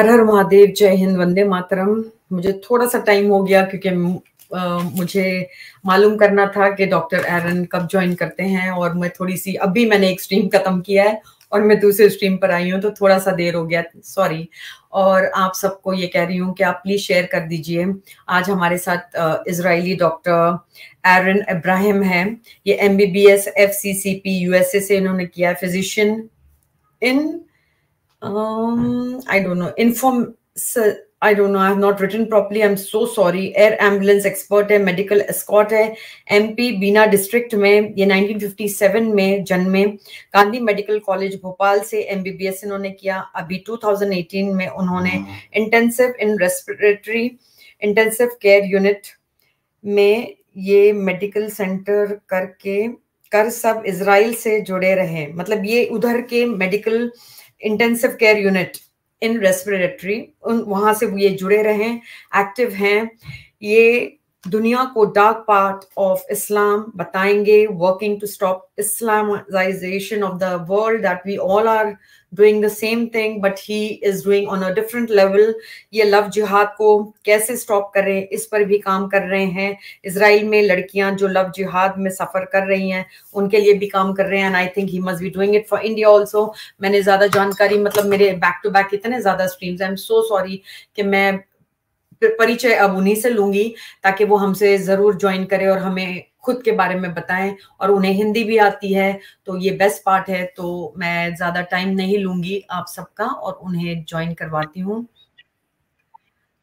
हर हर महादेव, जय हिंद, वंदे मातरम। मुझे थोड़ा सा टाइम हो गया क्योंकि मुझे मालूम करना था कि डॉक्टर एरन कब ज्वाइन करते हैं, और मैं थोड़ी सी अभी मैंने एक स्ट्रीम खत्म किया है और मैं दूसरे स्ट्रीम पर आई हूँ, तो थोड़ा सा देर हो गया, सॉरी। और आप सबको ये कह रही हूँ कि आप प्लीज शेयर कर दीजिए। आज हमारे साथ इजरायली डॉक्टर एरन इब्राहिम है। ये MBBS FCCP USA से इन्होंने किया है, physician in I don't know, I don't know, I have not written properly, I'm so sorry। Air ambulance expert है, मेडिकल एस्कॉर्ट है। MP बीना डिस्ट्रिक्ट में ये 1957 में जन्मे। गांधी मेडिकल कॉलेज भोपाल से MBBS इन्होंने किया। अभी 2018 में उन्होंने इंटेंसिव इन रेस्पिरेटरी इंटेंसिव केयर यूनिट में ये मेडिकल सेंटर कर सब इजराइल से जुड़े रहे। मतलब ये उधर के medical intensive care unit in respiratory, वहां से ये जुड़े रहे, एक्टिव हैं। ये दुनिया को डार्क पार्ट ऑफ इस्लाम बताएंगे, working to stop Islamization of the world, that we all are doing the same thing but he is doing on a different level. ये लव जिहाद को कैसे स्टॉप करें, इस पर भी काम कर रहे हैं। इजराइल में लड़कियां जो लव जिहाद में सफर कर रही हैं उनके लिए भी काम कर रहे हैं, and I think he must be doing it for India also. मैंने ज्यादा जानकारी, मतलब मेरे बैक टू बैक इतने ज्यादा streams, I am so sorry कि मैं परिचय अब उन्हीं से लूंगी ताकि वो हमसे जरूर ज्वाइन करें और हमें खुद के बारे में बताएं। और उन्हें हिंदी भी आती है तो ये बेस्ट पार्ट है। तो मैं ज्यादा टाइम नहीं लूंगी आप सबका और उन्हें ज्वाइन करवाती हूँ।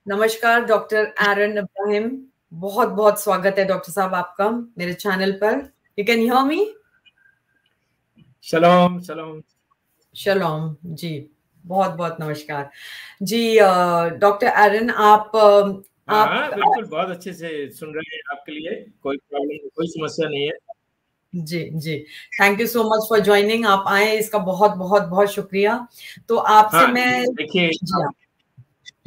नमस्कार डॉक्टर एरन इब्राहिम, बहुत बहुत स्वागत है डॉक्टर साहब आपका मेरे चैनल पर। You can hear me? Shalom shalom shalom जी, बहुत बहुत नमस्कार जी। डॉक्टर एरन आप बिल्कुल बहुत अच्छे से सुन रहे हैं। आपके लिए कोई प्रॉब्लम, कोई समस्या नहीं है। जी जी, thank you so much for joining. आप आए, इसका बहुत बहुत बहुत शुक्रिया। तो आपसे मैं देखिए,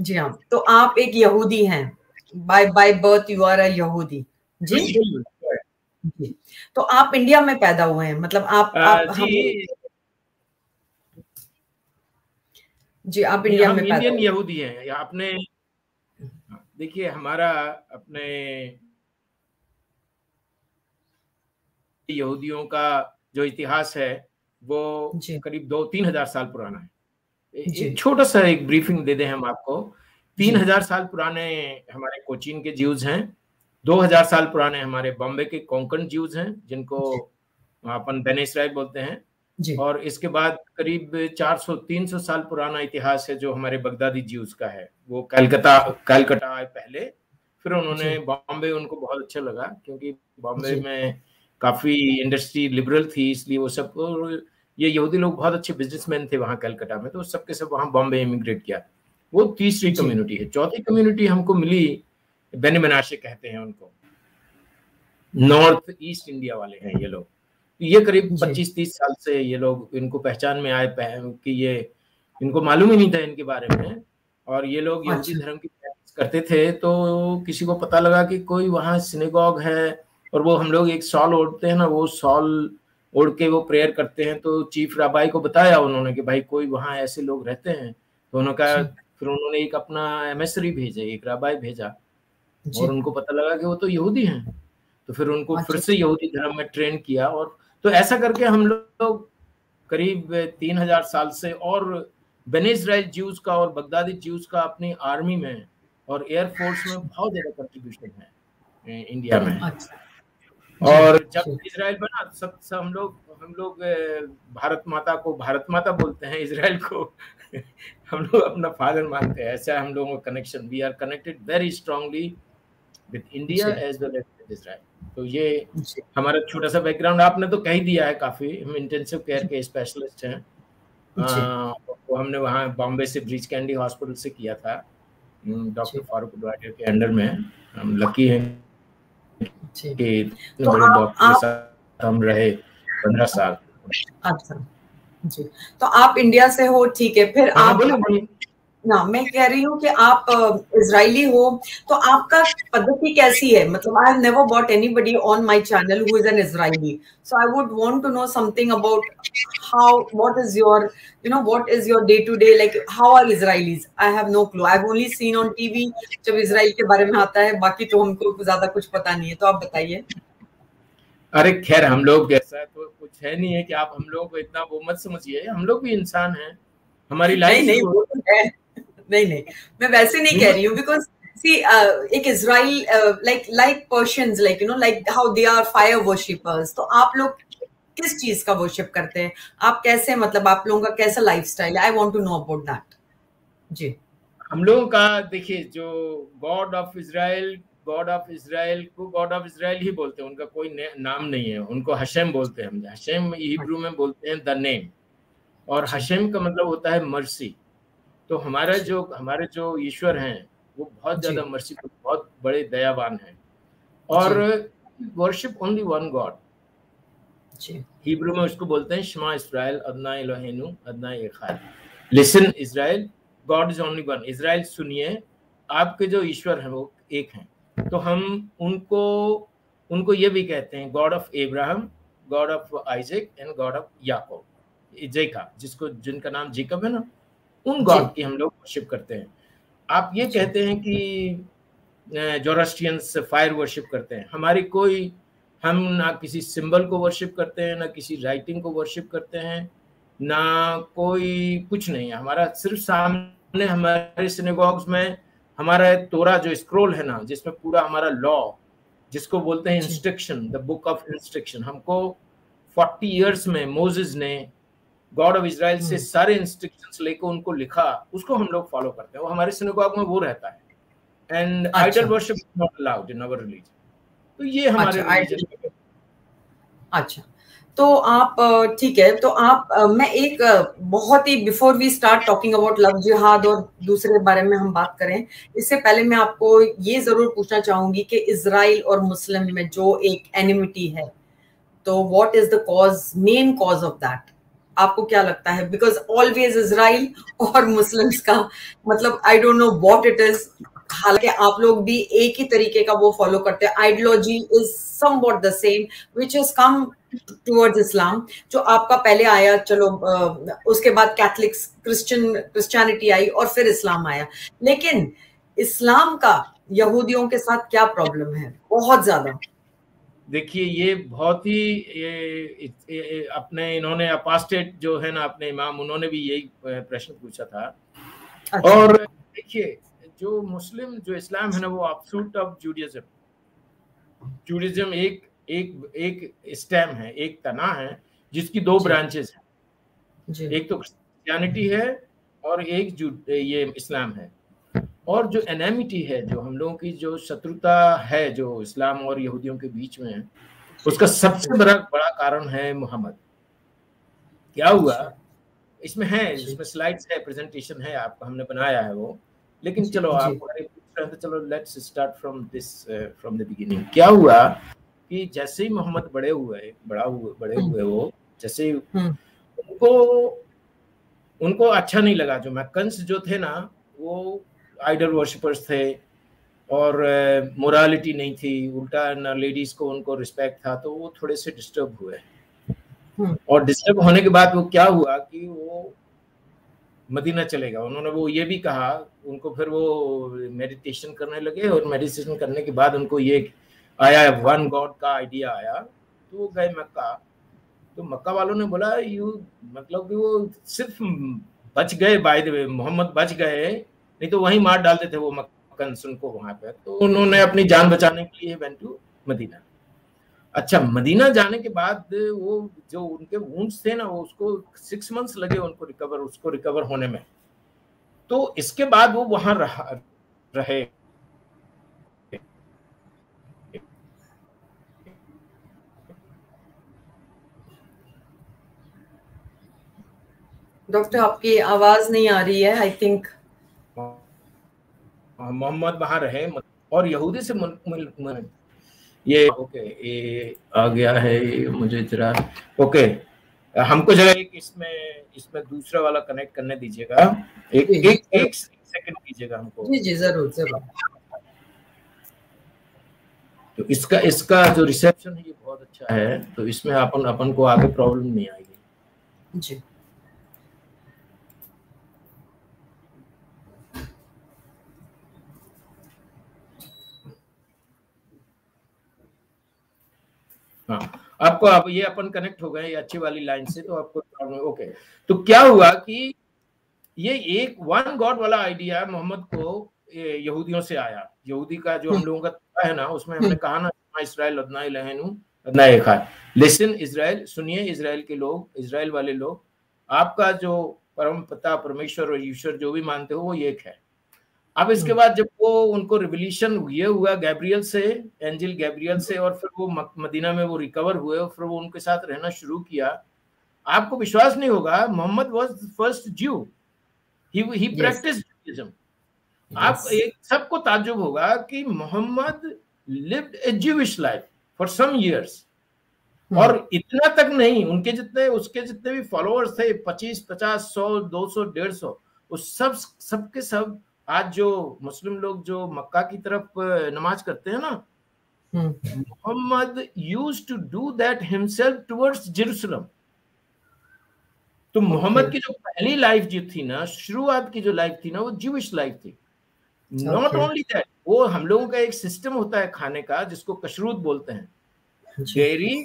जी हाँ, तो आप एक यहूदी हैं, by birth you are a यहूदी जी जी। तो आप इंडिया में पैदा हुए हैं, मतलब आप जी आप इंडिया में पैदा इंडियन यहूदी हैं। आपने देखिए, हमारा अपने यहूदियों का जो इतिहास है वो करीब 2-3 हजार साल पुराना है। एक छोटा सा एक ब्रीफिंग दे दें हम आपको। 3000 साल पुराने हमारे कोचीन के ज्यूज हैं। 2000 साल पुराने हमारे बॉम्बे के कोंकण ज्यूज हैं, जिनको अपन बेने इस्राइल बोलते हैं। और इसके बाद करीब 400-300 साल पुराना इतिहास है जो हमारे बगदादी ज्यूज का है। वो कलकत्ता आए पहले, फिर उन्होंने बॉम्बे, उनको बहुत अच्छा लगा क्योंकि बॉम्बे में काफी इंडस्ट्री लिबरल थी, इसलिए वो सब, ये यहूदी लोग बहुत अच्छे बिजनेसमैन थे वहां कलकत्ता में, तो सबके सब वहां बॉम्बे इमिग्रेट किया। वो तीसरी कम्युनिटी है। चौथी कम्युनिटी हमको मिली, बेने मनाशे कहते हैं उनको, नॉर्थ ईस्ट इंडिया वाले हैं ये लोग। ये करीब 25-30 साल से ये लोग इनको पहचान में आए कि ये, इनको मालूम ही नहीं था इनके बारे में, और ये लोग यहूदी धर्म की प्रैक्टिस करते थे। तो किसी को पता लगा कि कोई वहाँ सिनेगॉग है, और वो हम लोग एक शॉल ओढ़ते हैं ना, वो शॉल ओढ़ के वो प्रेयर करते हैं। तो चीफ राबाई को बताया उन्होंने कि भाई कोई वहाँ ऐसे लोग रहते हैं। तो उन्होंने कहा, फिर उन्होंने एक अपना एमिसरी भेजा, एक राबाई भेजा, और उनको पता लगा कि वो तो यहूदी हैं। तो फिर उनको फिर से यहूदी धर्म में ट्रेन किया, और तो ऐसा करके हम लोग करीब 3000 साल से, और बेने इस्राइल ज्यूज का और बगदादी ज्यूज का अपनी आर्मी में और एयरफोर्स में बहुत ज्यादा कंट्रीब्यूशन है इंडिया में। और जब इजराइल बना, सब हम लोग भारत माता को भारत माता बोलते हैं, इजराइल को हम लोग अपना फादर मानते हैं। ऐसा हम लोगों का connection, we are connected very strongly with India as well as with Israel. तो ये हमारा छोटा सा बैकग्राउंड आपने तो कह ही दिया है काफी। हम इंटेंसिव केयर के स्पेशलिस्ट हैं। तो हमने वहाँ बॉम्बे से ब्रीच कैंडी हॉस्पिटल से किया था, डॉक्टर फारूक अडवाणी के अंडर में। हम लकी हैं कि तो बड़े डॉक्टर के साथ हम रहे 15 साल। अच्छा जी, तो आप इंडिया से हो, ठीक है। फिर आप ना मैं कह रही हूँ कि आप इजरायली हो, तो आपका पद्धति कैसी है? मतलब I have never bought anybody on my channel who is an Israeli, so I would want to know something about how, what is your, you know, what is your day to day, like how are Israelis? I have no clue, I have only seen on TV जब Israel के बारे में आता है, बाकी तो हमको ज्यादा कुछ पता नहीं है, तो आप बताइए। अरे खैर, हम लोग ऐसा तो कुछ है नहीं है कि आप हम लोगों को इतना वो मत समझिए, हम लोग भी इंसान हैं, हमारी लाइफ नहीं वो तो है, नहीं मैं वैसे नहीं कह रही हूँ, बिकॉज सी एक Israel like Persians, like you know, like how they are fire worshippers, तो आप लोग किस चीज का वर्शिप करते हैं? आप कैसे, मतलब आप लोगों का कैसा लाइफस्टाइल है? I want to know about that. जी, हम लोगों का देखिए, जो गॉड ऑफ इजराइल को गॉड ऑफ इजराइल ही बोलते हैं, उनका कोई नाम नहीं है, उनको हशेम बोलते हैं। हम हशेम हिब्रू में बोलते हैं द नेम, और हशेम का मतलब होता है मर्सी। तो हमारे जो ईश्वर हैं वो बहुत ज्यादा मर्सीफुल, बहुत बड़े दयावान हैं, और worship only one God. Hebrew में उसको बोलते हैं शमा इस्राएल अदनाई एलोहेनु अदनाई एखाद, listen Israel, God is only one. Israel सुनिए, आपके जो ईश्वर हैं वो एक हैं। तो हम उनको ये भी कहते हैं God of Abraham, God of Isaac and God of Yakub, जिनका नाम जेकब है ना, उन गॉड की हम लोग वर्शिप करते हैं। आप ये कहते हैं कि जोरास्ट्रियंस फायर वर्शिप करते हैं, हम ना किसी सिंबल को वर्शिप करते हैं, ना किसी राइटिंग को वर्शिप करते हैं, ना कोई कुछ नहीं है हमारा। सिर्फ सामने हमारे सिनेगॉग्स में हमारा तोरा जो स्क्रोल है ना, जिसमें पूरा हमारा लॉ, जिसको बोलते हैं instruction, the book of instruction, हमको 40 इयर्स में मोसेस ने गॉड ऑफ इजराइल से सारे इंस्ट्रक्शंस लेकर उनको लिखा, उसको हम लोग फॉलो करते हैं, वो हमारे सिनेगॉग में वो रहता है। And idol worship is not allowed in our religion. तो ये हमारे रिलीजन। अच्छा, तो आप ठीक है, तो आप मैं एक बहुत ही, before we start talking about love जिहाद और दूसरे बारे में हम बात करें, इससे पहले मैं आपको ये जरूर पूछना चाहूंगी कि इजराइल और मुस्लिम में जो एक एनिमिटी है, तो what is the cause, main cause of that? आपको क्या लगता है? बिकॉज ऑलवेज इजराइल और मुस्लिम्स का, मतलब I don't know what it is, हालांकि आप लोग भी एक ही तरीके का वो फॉलो करते हैं, ideology is somewhat the same which has come towards Islam, जो आपका पहले आया, चलो उसके बाद कैथलिक्स, क्रिश्चियनिटी आई और फिर इस्लाम आया, लेकिन इस्लाम का यहूदियों के साथ क्या प्रॉब्लम है? बहुत ज्यादा। देखिए, ये बहुत ही अपने इन्होंने अपास्टेट जो है ना, अपने इमाम, उन्होंने भी यही प्रश्न पूछा था। अच्छा। और देखिए, जो मुस्लिम, जो इस्लाम है ना, वो ऑफशूट ऑफ जूडिज्म एक स्टेम है, एक तना है, जिसकी दो ब्रांचेस हैं। एक तो क्रिश्चियनिटी है और एक ये इस्लाम है। और जो एनेमिटी है, जो हम लोगों की जो शत्रुता है जो इस्लाम और यहूदियों के बीच में है, उसका सबसे बड़ा कारण है मोहम्मद। क्या हुआ इसमें है, इसमें स्लाइड्स है, प्रेजेंटेशन है, आपको हमने बनाया है वो, लेकिन चलो आप तो चलो let's start from the beginning. क्या हुआ कि जैसे ही मोहम्मद बड़े हुए वो, जैसे उनको अच्छा नहीं लगा, जो मैकन्स जो थे ना, वो आइडल वर्शिपर्स थे और मोरालिटी नहीं थी, उल्टा ना लेडीज को उनको रिस्पेक्ट था, तो वो थोड़े से डिस्टर्ब हुए। और डिस्टर्ब होने के बाद वो क्या हुआ कि वो मदीना चलेगा। उन्होंने वो ये भी कहा, उनको फिर वो मेडिटेशन करने लगे, और मेडिटेशन करने के बाद उनको ये आया, वन गॉड का आइडिया आया, तो वो गए मक्का। तो मक्का वालों ने बोला, मतलब कि वो सिर्फ बच गए, बाय द वे मोहम्मद बच गए, नहीं तो वहीं मार डालते थे वो मक्कन्स उनको वहां पे। तो उन्होंने अपनी जान बचाने के लिए वेंट टू मदीना। अच्छा, मदीना जाने के बाद वो जो उनके वुंड्स थे ना, वो उसको 6 मंथ्स लगे उसको रिकवर होने में। तो इसके बाद वो वहां रहे। डॉक्टर, आपकी आवाज नहीं आ रही है, आई थिंक। मोहम्मद वहां रहे और यहूदी से ये ओके, ये आ गया है मुझे जरा, ओके। हमको जरा एक इसमें दूसरा वाला कनेक्ट करने दीजिएगा, एक सेकंड दीजिएगा हमको। जी जी जरूर जरूर। तो इसका जो रिसेप्शन है ये बहुत अच्छा है, तो इसमें अपन को आगे प्रॉब्लम नहीं आएगी। जी हाँ, आपको अब ये अपन कनेक्ट हो गए ये अच्छी वाली लाइन से, तो आपको प्रॉब्लम ओके। तो क्या हुआ कि ये एक वन गॉड वाला आइडिया मोहम्मद को यहूदियों से आया। यहूदी का जो हम लोगों का है ना, उसमें हमने कहा ना इस्राएल अदना इलाहनु अदना एक है। लिसन इजराइल, सुनिए इजराइल के लोग, इजराइल वाले लोग, आपका जो परम पिता परमेश्वर और ईश्वर जो भी मानते हो वो एक है। अब इसके बाद जब वो उनको रिवलीशन ये हुआ गैब्रियल से, एंजल गैब्रियल से, और फिर वो मदीना में वो रिकवर हुए और फिर वो उनके साथ रहना शुरू किया। आपको विश्वास नहीं होगा, मोहम्मद वाज फर्स्ट ज्यू, ही प्रैक्टिस्ड जुडाइज्म। आप एक सबको ताज्जुब होगा कि Muhammad lived a Jewish life for some years, और इतना तक नहीं, उनके जितने उसके जितने भी फॉलोअर्स थे 25, 50, 100, 200, 150, उस सबके सब आज जो मुस्लिम लोग जो मक्का की तरफ नमाज करते हैं ना, Muhammad used to do that himself towards Jerusalem. तो मोहम्मद की जो पहली लाइफ जो थी ना, शुरुआत की जो लाइफ थी ना, वो ज्यूइश लाइफ थी। नॉट ओनली दैट, वो हम लोगों का एक सिस्टम होता है खाने का जिसको कशरूत बोलते हैं। डेयरी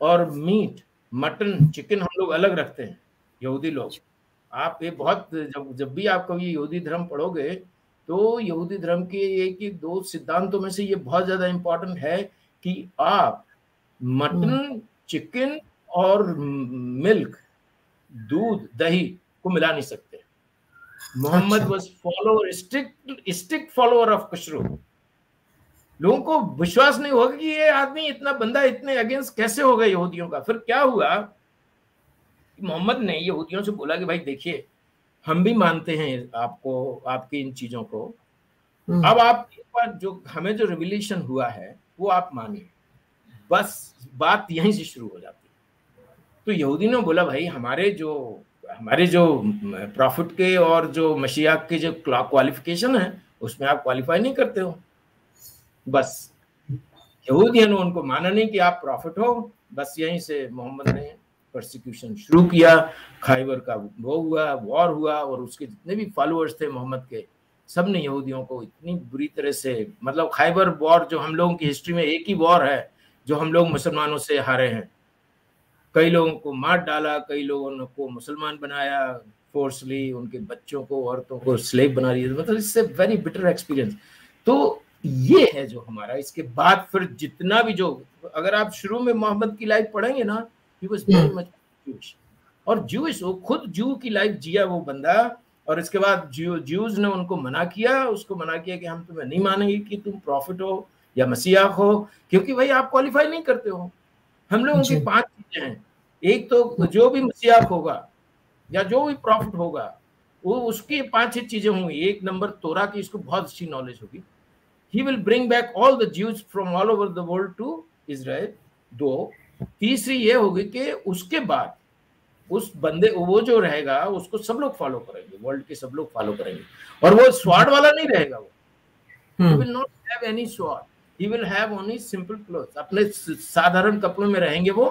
और मीट, मटन, चिकन हम लोग अलग रखते हैं, यहूदी लोग। आप ये बहुत जब भी आप कभी यहूदी धर्म पढ़ोगे तो यहूदी धर्म के एक ही दो सिद्धांतों में से ये बहुत ज्यादा इंपॉर्टेंट है कि आप मटन, चिकन और मिल्क, दूध, दही को मिला नहीं सकते। Mohammed was follower, strict follower of kashrut. लोगों को विश्वास नहीं होगा कि ये आदमी इतना बंदा इतने अगेंस्ट कैसे हो गया यहूदियों का। फिर क्या हुआ, मोहम्मद ने यहूदियों से बोला कि भाई देखिए, हम भी मानते हैं आपको, आपकी इन चीजों को, अब आप एक बार जो हमें जो रिवलेशन हुआ है वो आप मानिए। बस बात यहीं से शुरू हो जाती है। तो यहूदी ने बोला भाई हमारे जो प्रॉफिट के और जो मसीहा के जो क्वालिफिकेशन है उसमें आप क्वालिफाई नहीं करते हो। बस यहूदियों ने उनको माना नहीं कि आप प्रॉफिट हो। बस यहीं से मोहम्मद ने परसिक्यूशन शुरू किया। खैबर का वो हुआ, वॉर हुआ, और उसके जितने भी फॉलोअर्स थे मोहम्मद के, सब ने यहूदियों को इतनी बुरी तरह से, मतलब खैबर वॉर जो हम लोगों की हिस्ट्री में एक ही वॉर है जो हम लोग मुसलमानों से हारे हैं। कई लोगों को मार डाला, कई लोगों को मुसलमान बनाया फोर्सली, उनके बच्चों को, औरतों को स्लेव बना दिया। मतलब इससे वेरी बिटर एक्सपीरियंस। तो ये है जो हमारा, इसके बाद फिर जितना भी जो, अगर आप शुरू में मोहम्मद की लाइफ पढ़ेंगे ना, he was very much Jewish, और ज्यूइश, वो खुद जू की लाइफ जिया वो बंदा। और इसके बाद ज्यूज ने उनको मना किया, उसको मना किया कि हम तुम्हें नहीं मानेंगे कि तुम प्रॉफिट हो या मसीहा हो, क्योंकि भाई आप क्वालिफाई नहीं करते हो। हम लोगों की 5 चीजें हैं। एक तो जो भी मसीहा होगा या जो भी प्रॉफिट होगा वो उसकी 5-6 चीजें होंगी। एक नंबर तोरा की, इसको बहुत अच्छी नॉलेज होगी। He will bring back all the Jews from all over the world to Israel। 2, तीसरी ये होगी कि उसके बाद उस बंदे वो जो रहेगा उसको सब लोग फॉलो करेंगे, वर्ल्ड के सब लोग फॉलो करेंगे। और वो स्वाड वाला नहीं रहेगा, वो he will not have any sword, he will have only simple clothes। अपने साधारण कपड़ों में रहेंगे वो,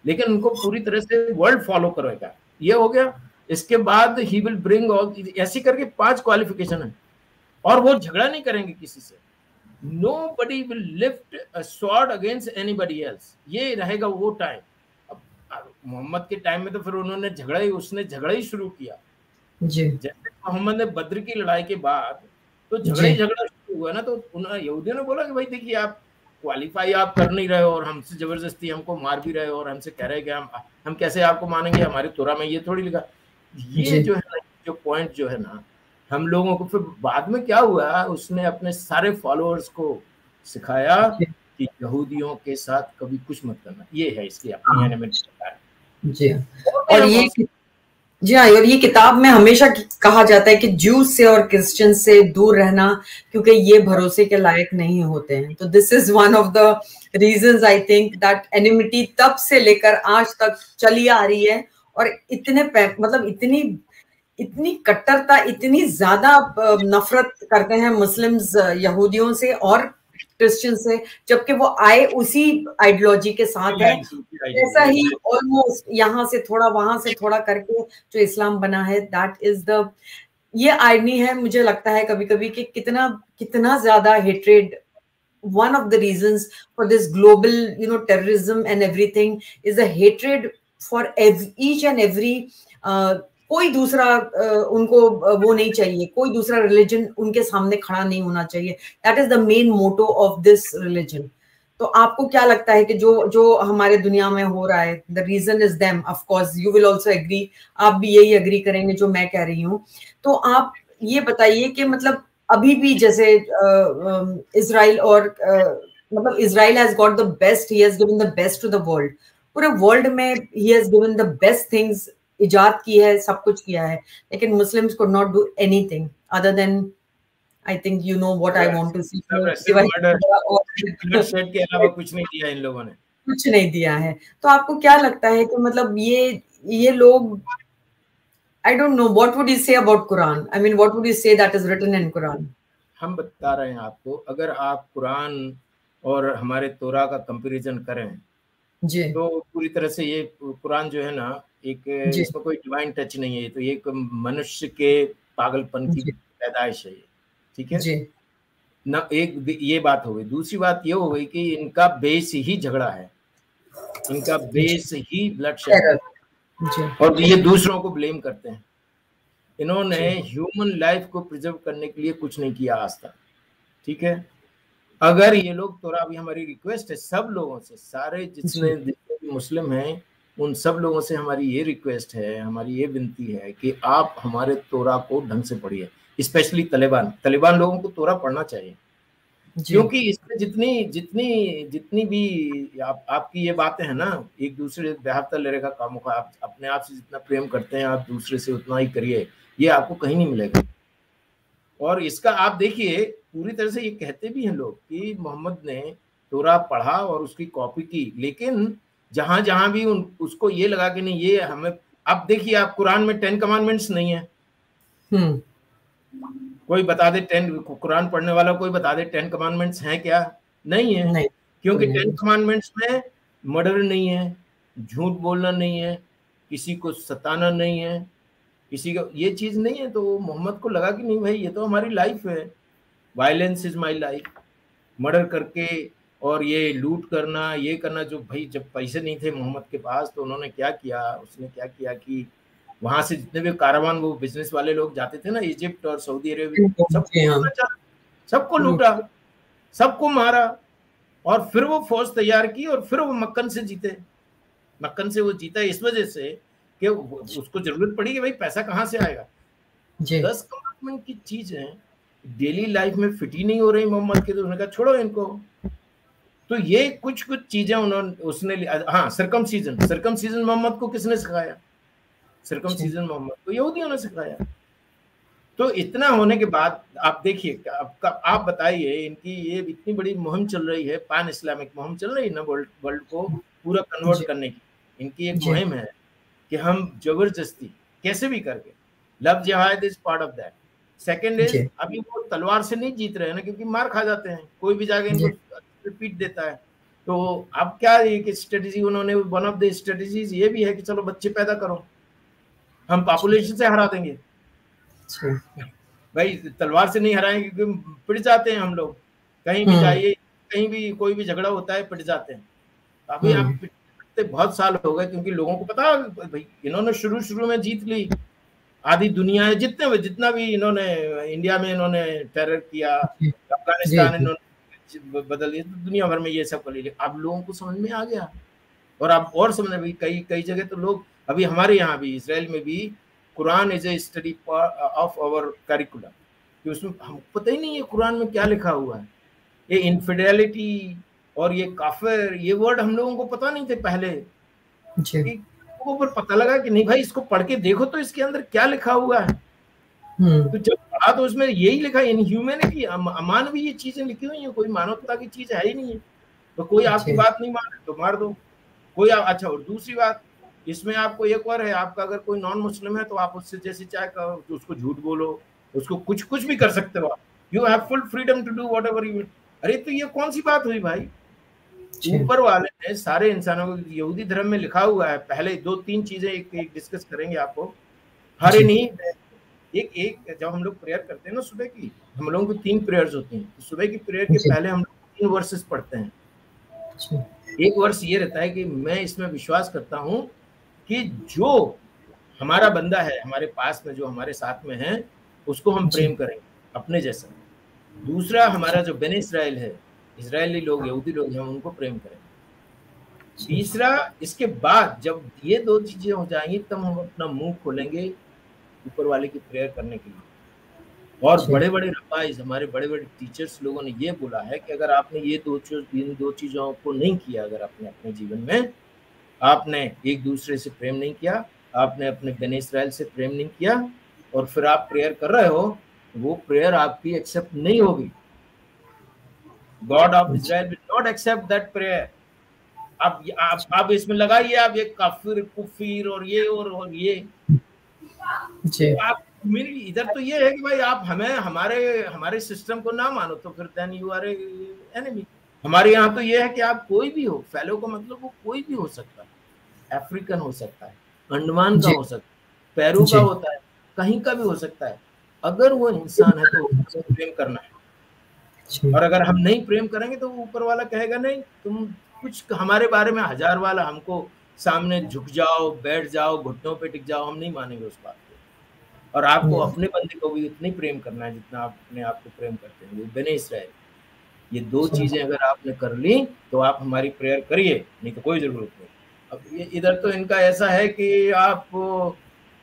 लेकिन उनको पूरी तरह से वर्ल्ड फॉलो करेगा। ये हो गया। इसके बाद he will bring all, ऐसी करके 5 क्वालिफिकेशन है। और वो झगड़ा नहीं करेंगे किसी से। Nobody will lift a sword against anybody else। ये रहेगा वो टाइम। अब मोहम्मद के टाइम में तो फिर उसने झगड़ा ही शुरू किया जी। जैसे मोहम्मद ने बद्र की लड़ाई के बाद तो झगड़ा शुरू हुआ ना, तो यहूदियों ने बोला कि भाई देखिए, आप क्वालिफाई आप कर नहीं रहे हो और हमसे जबरदस्ती हमको मार भी रहे हो और हमसे कह रहे हैं कि हम कैसे आपको मानेंगे, हमारी तोरा में ये थोड़ी लिखा। ये जो है ना, जो पॉइंट जो है ना, हम लोगों को फिर बाद में क्या हुआ, उसने अपने सारे फॉलोअर्स को सिखाया कि यहूदियों के साथ कभी कुछ मत करना। ये है इसकी अपनी एनिमेट जी। और ये जी हाँ, और ये किताब में हमेशा कहा जाता है कि ज्यूस से और क्रिश्चियन से दूर रहना, क्योंकि ये भरोसे के लायक नहीं होते हैं। तो this is one of the reasons I think that enmity तब से लेकर आज तक चली आ रही है। और इतने मतलब इतनी इतनी कट्टरता, इतनी ज्यादा नफरत करते हैं मुस्लिम्स यहूदियों से और क्रिश्चियन से, जबकि वो आए उसी आइडियोलॉजी के साथ है। ऐसा ही ऑलमोस्ट यहाँ से थोड़ा वहां से थोड़ा करके जो इस्लाम बना है, दैट इज द, ये आयरनी है मुझे लगता है कभी कभी कि कितना कितना ज्यादा hatred. one of the reasons for this global terrorism and everything is the hatred for each and every कोई दूसरा उनको वो नहीं चाहिए, कोई दूसरा रिलीजन उनके सामने खड़ा नहीं होना चाहिए। That is the main motto of this religion. तो आपको क्या लगता है कि जो जो हमारे दुनिया में हो रहा है, the reason is them, of course you will also agree, आप भी यही एग्री करेंगे जो मैं कह रही हूँ। तो आप ये बताइए कि मतलब अभी भी जैसे इजराइल और मतलब Israel has got the best, he has given the best to the world, पूरे वर्ल्ड में he has given the best things, इजाद की है, सब कुछ किया है, लेकिन Muslims could not do anything other than, I think you know what I want to see, के अलावा कुछ नहीं किया इन लोगों ने, कुछ नहीं दिया है। तो आपको क्या लगता है कि मतलब ये लोग, I don't know, what would you say about Quran? I mean, what would you say that is written in Quran? हम बता रहे हैं आपको, अगर आप कुरान और हमारे तोरा का कंपैरिजन करें जी, तो पूरी तरह से ये कुरान जो है ना, एक इसमें कोई डिवाइन टच नहीं है, तो ये मनुष्य के पागलपन की पैदाइश है ये, ठीक है जी। ना एक ये बात हो गई। दूसरी बात ये हो गई कि इनका बेस ही झगड़ा है, इनका बेस ही ब्लडशेड है, और ये दूसरों को ब्लेम करते हैं। इन्होंने ह्यूमन लाइफ को प्रिजर्व करने के लिए कुछ नहीं किया आज तक, ठीक है। अगर ये लोग, तो अभी हमारी रिक्वेस्ट है सब लोगों से, सारे जितने भी मुस्लिम हैं उन सब लोगों से हमारी ये रिक्वेस्ट है, हमारी ये विनती है कि आप हमारे तोरा को ढंग से पढ़िए, स्पेशली तालिबान लोगों को तोरा पढ़ना चाहिए, क्योंकि इसमें जितनी जितनी जितनी भी आपकी ये बातें हैं ना, एक दूसरे बेहतर लेने का काम होगा, आप अपने आप से जितना प्रेम करते हैं आप दूसरे से उतना ही करिए, ये आपको कहीं नहीं मिलेगा। और इसका आप देखिए पूरी तरह से ये कहते भी हैं लोग कि मोहम्मद ने तोरा पढ़ा और उसकी कॉपी की, लेकिन जहां जहां भी उसको ये लगा कि नहीं ये हमें, अब देखिए आप कुरान में 10 कमांडमेंट्स नहीं है, कोई बता दे 10, कुरान पढ़ने वाला कोई बता दे 10 कमांडमेंट्स हैं क्या? नहीं है, नहीं, क्योंकि 10 कमांडमेंट्स में मर्डर नहीं है, झूठ बोलना नहीं है, किसी को सताना नहीं है, किसी का ये चीज नहीं है। तो मोहम्मद को लगा कि नहीं भाई ये तो हमारी लाइफ है, violence is my life, murder करके और ये लूट करना, ये करना, जो भाई जब पैसे नहीं थे मोहम्मद के पास तो उन्होंने क्या किया, उसने क्या किया कि वहां से जितने भी कारवान वो बिजनेस वाले लोग जाते थे ना इजिप्ट और सऊदी अरेबिया, सबको लूटा, सबको मारा, और फिर वो फौज तैयार की और फिर वो मक्कन से जीते। मक्कन से वो जीता इस वजह से कि उसको जरूरत पड़ी कि भाई पैसा कहाँ से आएगा। 10 कमांडमेंट की चीजें डेली लाइफ में फिट ही नहीं हो रही मोहम्मद के, तो उसने कहा छोड़ो इनको। तो ये कुछ कुछ चीजें उसने, हाँ, सरकमसीजन मोहम्मद को किसने सिखाया? सरकमसीजन मोहम्मद को यहूदियों ने सिखाया। तो इतना होने के बाद आप देखिए, आप बताइए, इनकी ये इतनी बड़ी मुहिम चल रही है, पैन इस्लामिक मुहिम चल रही है ना, वर्ल्ड को पूरा कन्वर्ट करने की इनकी एक मुहिम है कि हम जबरदस्ती कैसे भी करके, लव जिहाद is part of that. Second is, अभी वो तलवार से नहीं जीत रहे हैं ना, क्योंकि मार खा जाते हैं, कोई भी जाके इनको रिपीट देता है। तो अब क्या एक स्ट्रेटेजी उन्होंने, वन ऑफ द स्ट्रेटेजीज ये भी है कि चलो बच्चे पैदा करो, हम पॉपुलेशन से हरा देंगे। भाई तलवार से नहीं हराएंगे क्योंकि पिट जाते हैं हम लोग, कहीं भी जाइए, कहीं भी कोई भी झगड़ा होता है पिट जाते हैं। अभी आप पिटते बहुत साल हो गए, क्योंकि लोगों को पता भाई इन्होंने शुरू में जीत ली आधी दुनिया, जितना भी इन्होंने इंडिया में इन्होंने टेरर किया, अफगानिस्तान इन्होंने बदल दिया, तो दुनिया भर में ये सब कर लिया। अब लोगों को समझ में आ गया, और आप और समझ में, कई जगह तो लोग, अभी हमारे यहाँ भी इसराइल में भी Quran is a study of our curriculum, कि उसमें हमको पता ही नहीं है कुरान में क्या लिखा हुआ है। ये इनफिडेलिटी और ये काफिर, ये वर्ड हम लोगों को पता नहीं थे पहले, कि को फिर पता लगा कि नहीं भाई इसको पढ़ के देखो तो इसके अंदर क्या लिखा हुआ है। तो जब पढ़ा तो उसमें यही लिखा, इनह्यूमैनिटी, अमानवीय चीजें लिखी हुई हैं, कोई मानवता की चीज है ही नहीं है। तो कोई आपकी बात नहीं माने तो मार दो, कोई अच्छा। और दूसरी बात, इसमें आपको एक और है, आपका अगर कोई नॉन मुस्लिम है तो आप उससे जैसे चाहे तो उसको झूठ बोलो, उसको कुछ भी कर सकते हो आप। You have full freedom to do whatever you. अरे तो ये कौन सी बात हुई भाई? ऊपर वाले ने सारे इंसानों को, यहूदी धर्म में लिखा हुआ है, पहले 2-3 चीजें एक डिस्कस करेंगे आपको। हर नहीं एक जब हम लोग प्रेयर करते हैं ना सुबह की, हम लोगों की 3 प्रेयर्स होती हैं। तो सुबह की प्रेयर के पहले हम लोग 3 वर्सेस पढ़ते हैं। एक वर्ष ये रहता है कि मैं इसमें विश्वास करता हूं कि जो हमारा बंदा है हमारे पास में, जो हमारे साथ में है, उसको हम प्रेम करेंगे अपने जैसा। दूसरा, हमारा जो बने इस्राएल है, इजरायली लोग, यहूदी लोग हैं, उनको प्रेम करेंगे। तीसरा, इसके बाद जब ये 2 चीजें हो जाएंगी तब हम अपना मुंह खोलेंगे ऊपर वाले की प्रेयर करने के लिए। और बड़े बड़े रब्बाइज, हमारे बड़े बड़े टीचर्स लोगों ने ये बोला है कि अगर आपने ये इन दो चीजों को नहीं किया, अगर आपने अपने जीवन में, आपने एक दूसरे से प्रेम नहीं किया, आपने अपने बने इस्राएल से प्रेम नहीं किया, और फिर आप प्रेयर कर रहे हो, वो प्रेयर आपकी एक्सेप्ट नहीं होगी। God of Israel will not accept that prayer. आप इसमें लगाइए, आप ये काफिर कुफीर और ये जी। तो आप मेरी इधर तो ये है कि भाई आप हमें हमारे सिस्टम को ना मानो तो फिर देन यू आर एनिमी। हमारे यहाँ तो ये है कि आप कोई भी हो, फेलो का मतलब वो कोई भी हो सकता है, अफ्रीकन हो सकता है, अंडमान का हो सकता है, पेरू का होता है, कहीं का भी हो सकता है। अगर वो इंसान है तो उसको प्रेम करना है। और अगर हम नहीं प्रेम करेंगे तो ऊपर वाला कहेगा नहीं, तुम कुछ हमारे बारे में 1000 वाला हमको सामने झुक जाओ, बैठ जाओ, घुटनों पे टिक जाओ, हम नहीं मानेंगे उस बात को। और आपको अपने बंदे को भी उतना ही प्रेम करना है जितना आप अपने आप को प्रेम करते हैं। वो बने इस्राएल, ये 2 चीजें अगर आपने कर ली तो आप हमारी प्रेयर करिए, नहीं तो कोई जरूरत नहीं। अब ये इधर तो इनका ऐसा है कि आप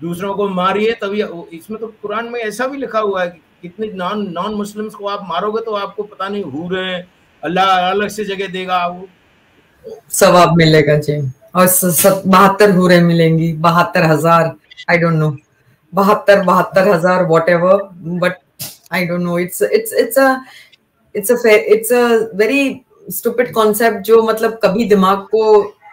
दूसरों को मारिए तभी, इसमें तो कुरान में ऐसा भी लिखा हुआ है कि कितने नॉन मुस्लिम्स को आप मारोगे तो आपको पता नहीं हूरे अल्लाह अलग से जगह देगा, वो सवाब मिलेगा जी। और 72 हूरें मिलेंगी, 72,000, I don't know, 72,000 whatever, but I don't know, it's a very stupid concept जो मतलब कभी दिमाग को,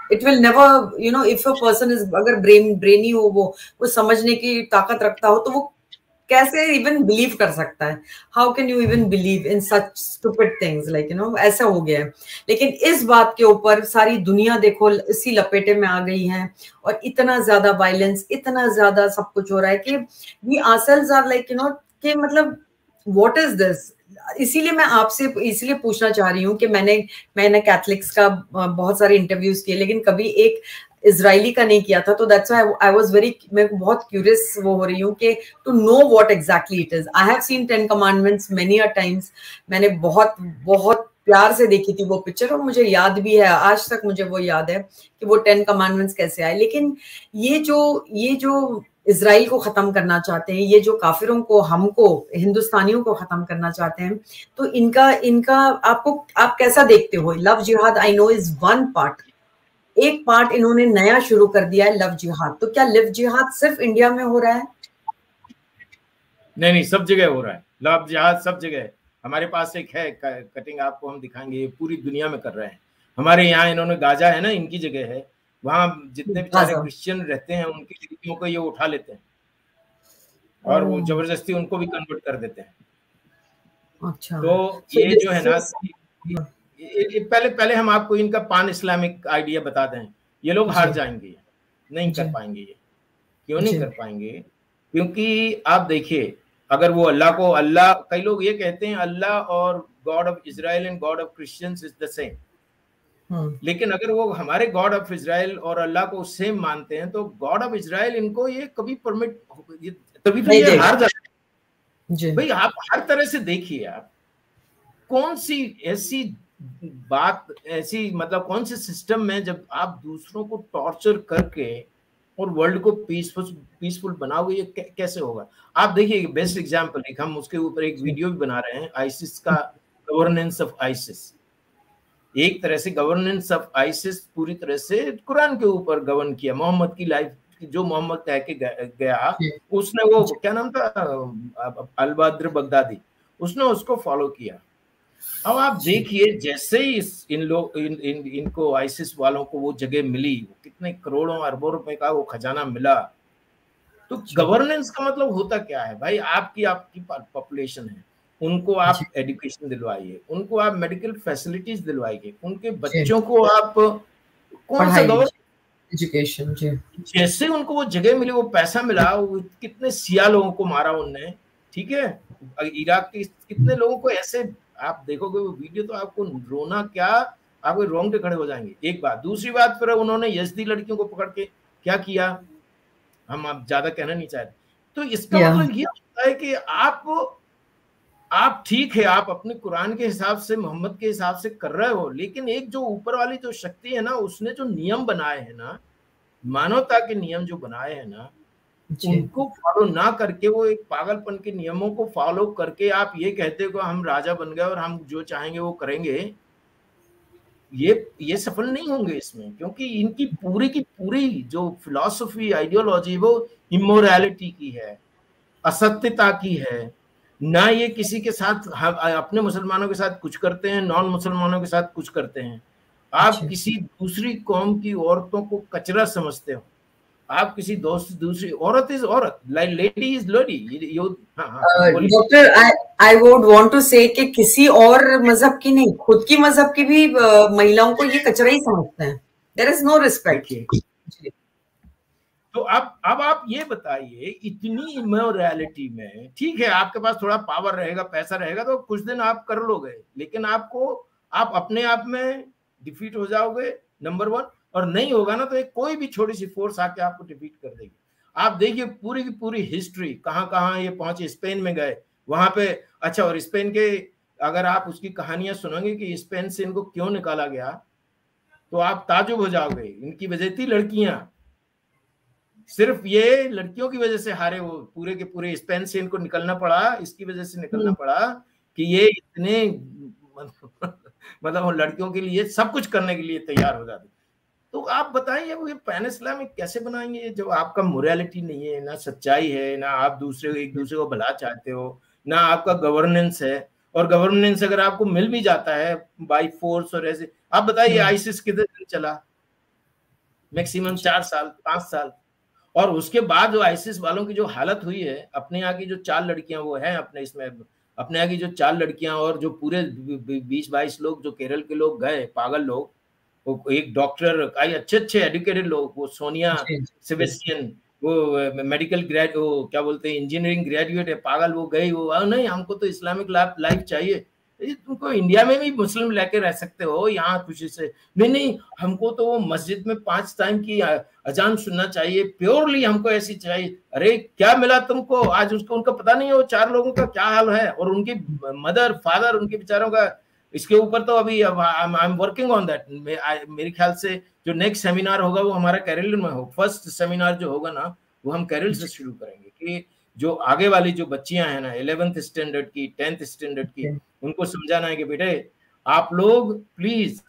it will never, you know, if a person is, अगर brainy हो, वो समझने की ताकत रखता हो, तो वो कैसे इवन बिलीव कर सकता है? How can you even believe in such stupid things, like you no, ऐसा हो गया है। लेकिन इस बात के ऊपर सारी दुनिया देखो इसी लपेटे में आ गई है, और इतना ज्यादा वायलेंस, इतना ज्यादा सब कुछ हो रहा है कि we ourselves are like, you know, कि मतलब व्हाट इज दिस। इसीलिए मैं आपसे इसलिए पूछना चाह रही हूँ कि मैंने कैथलिक्स का बहुत सारे इंटरव्यूज किए, लेकिन कभी एक इजरायली का नहीं किया था। तो that's why I was very, मैं बहुत क्यूरियस वो हो रही हूँ कि to know what exactly it is. I have seen 10 commandments many a times. मैंने बहुत बहुत प्यार से देखी थी वो पिक्चर, और मुझे याद भी है, आज तक मुझे वो याद है कि वो 10 कमांडमेंट्स कैसे आए। लेकिन ये जो इजराइल को खत्म करना चाहते हैं, ये जो काफिरों को, हमको हिंदुस्तानियों को खत्म करना चाहते हैं, तो इनका आप कैसा देखते हो? लव जिहाद I know is one part, एक पार्ट इन्होंने नया शुरू कर दिया है, लव जिहाद। तो क्या लव जिहाद सिर्फ इंडिया में हो रहा है? नहीं, सब जगह हो रहा है लव जिहाद, सब जगह। हमारे पास एक है कटिंग, आपको हम दिखाएंगे, पूरी दुनिया में कर रहे हैं। हमारे यहाँ इन्होंने, गाजा है ना, इनकी जगह है, वहां जितने बेचारे क्रिश्चियन रहते हैं उनकी लड़कियों को ये उठा लेते हैं और वो जबरदस्ती उनको भी कन्वर्ट कर देते हैं। अच्छा, तो ये जो है ना, पहले हम आपको इनका पान इस्लामिक आइडिया बता दें। ये लोग हार जाएंगे, नहीं कर पाएंगे। ये क्यों नहीं कर पाएंगे? क्योंकि आप देखिए, अगर वो अल्लाह, कई लोग ये कहते हैं अल्लाह और God of Israel and God of Christians is the same. लेकिन अगर वो हमारे गॉड ऑफ इजराइल और अल्लाह को सेम मानते हैं तो गॉड ऑफ इजराइल इनको ये कभी परमिट, तभी तो ये हार जाते हैं। भाई आप हर तरह से देखिए, आप कौन सी ऐसी बात, ऐसी मतलब कौन से सिस्टम में जब आप दूसरों को टॉर्चर करके और वर्ल्ड को पीसफुल बनाओगे, ये कैसे होगा? आप देखिए, बेस्ट एग्जांपल, एक हम उसके ऊपर एक वीडियो भी बना रहे हैं, आईसिस का, गवर्नेंस ऑफ आईसिस। एक तरह से गवर्नेंस ऑफ आईसिस पूरी तरह से कुरान के ऊपर गवर्न किया। मोहम्मद की लाइफ, जो मोहम्मद कह के गया, उसने वो क्या नाम था, अल-बद्र बगदादी, उसने उसको फॉलो किया। अब आप देखिए जैसे ही इनको आईसिस वालों को वो जगह मिली, कितने करोड़ों अरबों रुपए का वो खजाना मिला, तो गवर्नेंस का मतलब होता क्या है भाई? आपकी पॉपुलेशन है, उनको आप एजुकेशन दिलवाइए, उनको आप मेडिकल फैसिलिटीज दिलवाइए, उनके बच्चों को आप कौन सा गवर्नमेंट एजुकेशन, जैसे उनको वो जगह मिली, वो पैसा मिला, वो कितने सिया लोगों को मारा उनने, ठीक है, इराक के कितने लोगों को ऐसे, आप देखोगे वो वीडियो तो आपको रोना क्या, आपके रोंगटे खड़े हो जाएंगे। एक बात, दूसरी बात, फिर उन्होंने यज़दी लड़कियों को पकड़ के क्या किया, हम आप ज्यादा कहना नहीं चाहते। तो इसका मतलब ये होता है कि आप ठीक है, आप अपने कुरान के हिसाब से, मोहम्मद के हिसाब से कर रहे हो, लेकिन एक जो ऊपर वाली जो शक्ति है ना, उसने जो नियम बनाए हैं ना, मानवता के नियम जो बनाए हैं ना, उनको फॉलो ना करके, वो एक पागलपन के नियमों को फॉलो करके आप ये कहते हो हम राजा बन गए और हम जो चाहेंगे वो करेंगे, ये सफल नहीं होंगे इसमें, क्योंकि इनकी पूरी की पूरी जो फिलॉसफी, आइडियोलॉजी, वो इमोरैलिटी की है, असत्यता की है। ना ये किसी के साथ, अपने मुसलमानों के साथ कुछ करते हैं, नॉन मुसलमानों के साथ कुछ करते हैं। आप किसी दूसरी कौम की औरतों को कचरा समझते हो, आप किसी दूसरी औरत इज औरत, lady is lady. Doctor, I would want to say कि किसी और मजहब की नहीं, खुद की मजहब की भी महिलाओं को ये कचरा ही समझते हैं। There is no respect. तो अब आप ये बताइए, इतनी इमोरैलिटी में, ठीक है आपके पास थोड़ा पावर रहेगा, पैसा रहेगा, तो कुछ दिन आप कर लोगे, लेकिन आप अपने आप में डिफीट हो जाओगे, नंबर 1। और नहीं होगा ना, तो एक कोई भी छोटी सी फोर्स आके आपको डिफीट कर देगी। आप देखिए पूरी की पूरी हिस्ट्री, कहाँ कहाँ ये पहुंचे, स्पेन में गए, वहां पे, अच्छा, और स्पेन के अगर आप उसकी कहानियां सुनोगे कि स्पेन से इनको क्यों निकाला गया, तो आप ताजुब हो जाओगे। इनकी वजह थी लड़कियां, सिर्फ ये लड़कियों की वजह से हारे वो, पूरे के पूरे स्पेन से इनको निकलना पड़ा, इसकी वजह से निकलना पड़ा कि ये इतने मतलब लड़कियों के लिए सब कुछ करने के लिए तैयार हो जाते। तो आप बताइए वो ये पैन इस्लामिक कैसे बनाएंगे जब आपका मोरालिटी नहीं है, ना सच्चाई है, ना आप एक दूसरे को भला चाहते हो, ना आपका गवर्नेंस है। और गवर्नेंस अगर आपको मिल भी जाता है बाय फोर्स और ऐसे, आप बताइए आईसिस कितने दिन चला? मैक्सिमम 4 साल 5 साल। और उसके बाद जो आईसिस वालों की जो हालत हुई है, अपने यहाँ की जो 4 लड़कियां वो हैं अपने इसमें, अपने यहाँ की जो 4 लड़कियां, और जो पूरे 20-22 लोग जो केरल के लोग गए, पागल लोग, वो एक डॉक्टर, अच्छे एजुकेटेड लोग, वो सोनिया सेबेस्टियन, वो मेडिकल वो क्या बोलते हैं, इंजीनियरिंग ग्रेजुएट है, पागल, वो गई, वो नहीं हमको तो इस्लामिक लाइफ चाहिए। तुमको इंडिया में भी मुस्लिम लेके रह सकते हो, यहाँ खुशी से, नहीं हमको तो वो मस्जिद में 5 टाइम की अजान सुनना चाहिए, प्योरली हमको ऐसी चाहिए। अरे क्या मिला तुमको आज? उसको उनका पता नहीं है वो 4 लोगों का क्या हाल है, और उनकी मदर फादर, उनके बेचारों का। इसके ऊपर तो अभी I am working on that. मेरे ख्याल से जो नेक्स्ट सेमिनार होगा वो हमारा केरल में हो, फर्स्ट सेमिनार जो होगा ना, वो हम केरल से शुरू करेंगे कि जो आगे वाली जो बच्चियां हैं ना, 11th स्टैंडर्ड की, 10th स्टैंडर्ड की, उनको समझाना है कि बेटे आप लोग प्लीज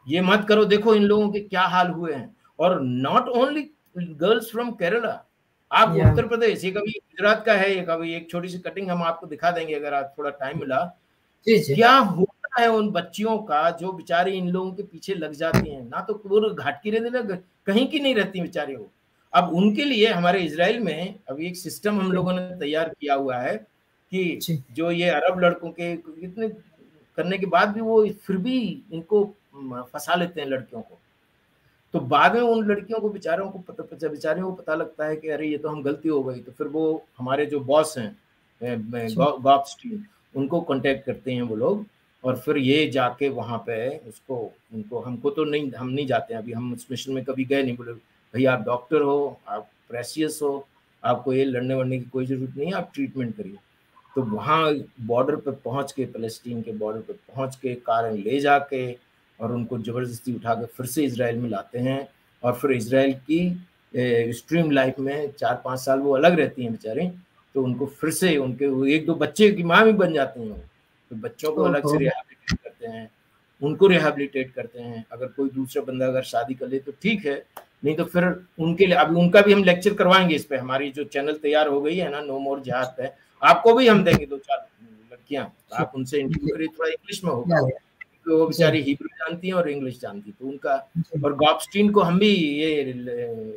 ये मत करो, देखो इन लोगों के क्या हाल हुए हैं। और not only girls from Kerala, आप उत्तर प्रदेश, ये कभी गुजरात का है, ये कभी एक छोटी सी कटिंग हम आपको दिखा देंगे अगर आप थोड़ा टाइम मिला। क्या होता है उन बच्चियों का जो बेचारी इन लोगों के पीछे लग जाती हैं, ना तो पूरे घाट की रहती, कहीं की नहीं रहती बेचारी वो। अब उनके लिए हमारे इजराइल में अभी एक सिस्टम हम लोगों ने तैयार किया हुआ है कि जो ये अरब लड़कों के इतने करने के बाद भी वो फिर भी इनको फंसा लेते हैं लड़कियों को। तो बाद में उन लड़कियों को बेचारों को पता लगता है कि अरे ये तो हम गलती हो गई। तो फिर वो हमारे जो बॉस हैं गॉप्स टीम, उनको कांटेक्ट करते हैं वो लोग, और फिर ये जाके वहाँ पे उनको हमको तो नहीं, हम नहीं जाते हैं अभी, हम उस मिशन में कभी गए नहीं। बोले भैया आप डॉक्टर हो, आप प्रेसियस हो, आपको ये लड़ने वड़ने की कोई जरूरत नहीं है, आप ट्रीटमेंट करिए। तो वहाँ बॉर्डर पे पहुँच के, फलस्तीन के बॉर्डर पे पहुँच के कारें ले जाके और उनको ज़बरदस्ती उठा के फिर से इजराइल में लाते हैं। और फिर इजराइल की स्ट्रीम लाइफ में 4-5 साल वो अलग रहती हैं बेचारे, तो उनको फिर से उनके 1-2 बच्चे की माँ भी बन जाती हैं, तो बच्चों को अलग से रिहैबिलिटेट करते हैं, उनको रिहेबिलिटेट करते हैं। अगर कोई दूसरा बंदा अगर शादी कर ले तो ठीक है, नहीं तो फिर उनके लिए अभी उनका भी हम लेक्चर करवाएंगे इस पे। हमारी जो चैनल तैयार हो गई है ना, नो मोर जिहाद पे, आपको भी हम देंगे 2-4 लड़कियां, आप उनसे इंटरव्यू करिए, थोड़ा इंग्लिश में होगा, तो वो बेचारी हिब्रू जानती हैं और इंग्लिश जानती, तो उनका। और गॉबस्टीन को हम भी ये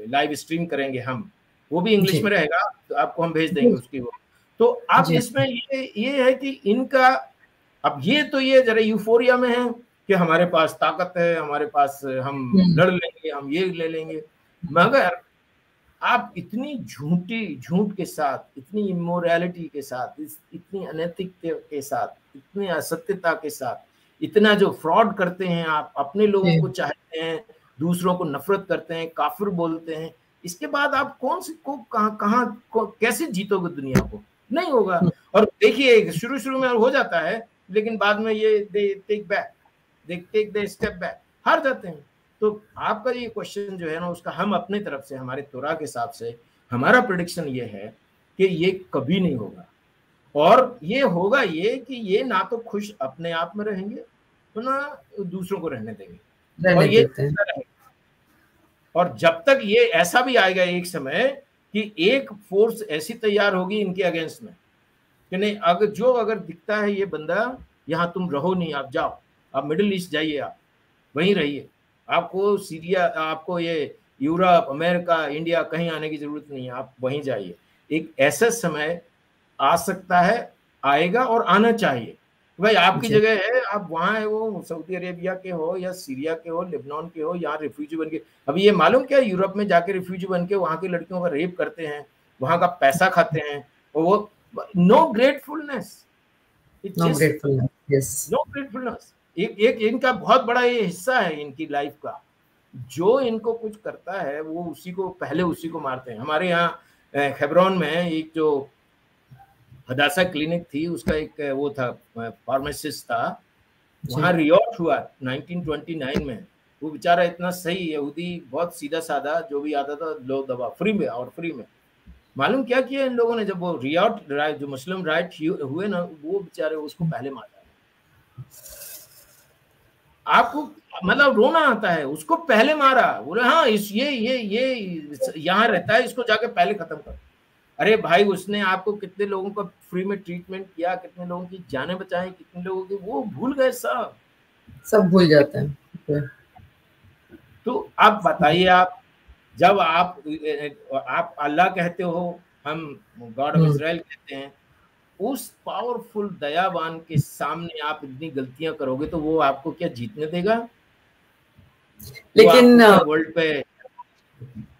लाइव स्ट्रीम करेंगे हम, वो भी इंग्लिश में रहेगा, तो आपको हम भेज देंगे उसकी वो। तो अब इसमें ये है कि इनका अब ये जरा यूफोरिया में है कि हमारे पास ताकत है, हमारे पास हम लड़ लेंगे, हम ये ले लेंगे, मगर आप इतनी झूठ के साथ, इतनी इमोरलिटी के साथ, इतनी अनैतिकता के साथ, इतनी असत्यता के साथ, इतना जो फ्रॉड करते हैं, आप अपने लोगों को चाहते हैं, दूसरों को नफरत करते हैं, काफिर बोलते हैं, इसके बाद आप कौन से को कहां कैसे जीतोगे दुनिया को? नहीं होगा। और देखिए शुरू में हो जाता है, लेकिन बाद में ये they take the step back, हार जाते हैं। तो आपका ये क्वेश्चन जो है ना, उसका हम अपने तरफ से, हमारे तोरा के हिसाब से हमारा प्रेडिक्शन ये है कि ये कभी नहीं होगा। और ये होगा ये कि ये ना तो खुश अपने आप में रहेंगे, तो ना दूसरों को रहने देंगे, और ये और जब तक ये ऐसा भी आएगा एक समय कि एक फोर्स ऐसी तैयार होगी इनके अगेंस्ट में कि नहीं, अगर दिखता है ये बंदा, यहाँ तुम रहो नहीं, आप जाओ, आप मिडिल ईस्ट जाइए, आप वहीं रहिए, आपको सीरिया, आपको ये यूरोप, अमेरिका, इंडिया कहीं आने की जरूरत नहीं है, आप वहीं जाइए। एक ऐसा समय आ सकता है, आएगा और आना चाहिए। भाई आपकी जगह है, आप वहाँ है, वो सऊदी अरेबिया के हो या सीरिया के हो, लेबनान के हो, यहाँ रिफ्यूजी बन के, अभी ये मालूम क्या, यूरोप में जाके रिफ्यूजी बन के वहाँ की लड़कियों का रेप करते हैं, वहाँ का पैसा खाते हैं, और वो नो ग्रेटफुलनेस, नो ग्रेटफुलनेस। एक इनका बहुत बड़ा ये हिस्सा है इनकी लाइफ का, जो इनको कुछ करता है वो पहले उसी को मारते हैं। हमारे यहाँ हेब्रोन में एक जो हदासा क्लिनिक थी, उसका एक वो था, फार्मासिस्ट था, वहाँ रियॉट हुआ 1929 में। वो बेचारा इतना सही यहूदी, बहुत सीधा साधा, जो भी आता था लो दवा फ्री में, और फ्री में। मालूम क्या किया इन लोगों ने, जब वो रियॉट जो मुस्लिम राइट हुए ना, वो बेचारे उसको पहले मारा। आपको मतलब रोना आता है, उसको पहले मारा, बोले हाँ ये यहाँ रहता है, इसको जाके पहले खत्म कर। अरे भाई, उसने आपको कितने लोगों का फ्री में ट्रीटमेंट किया, कितने लोगों की जानें बचाई, कितने लोगों की, वो भूल गए, सब भूल जाते हैं। तो आप बताइए, आप जब आप अल्लाह कहते हो, हम गॉड ऑफ इजराइल कहते हैं, उस पावरफुल दयावान के सामने आप इतनी गलतियां करोगे तो वो आपको क्या जीतने देगा? लेकिन वर्ल्ड पे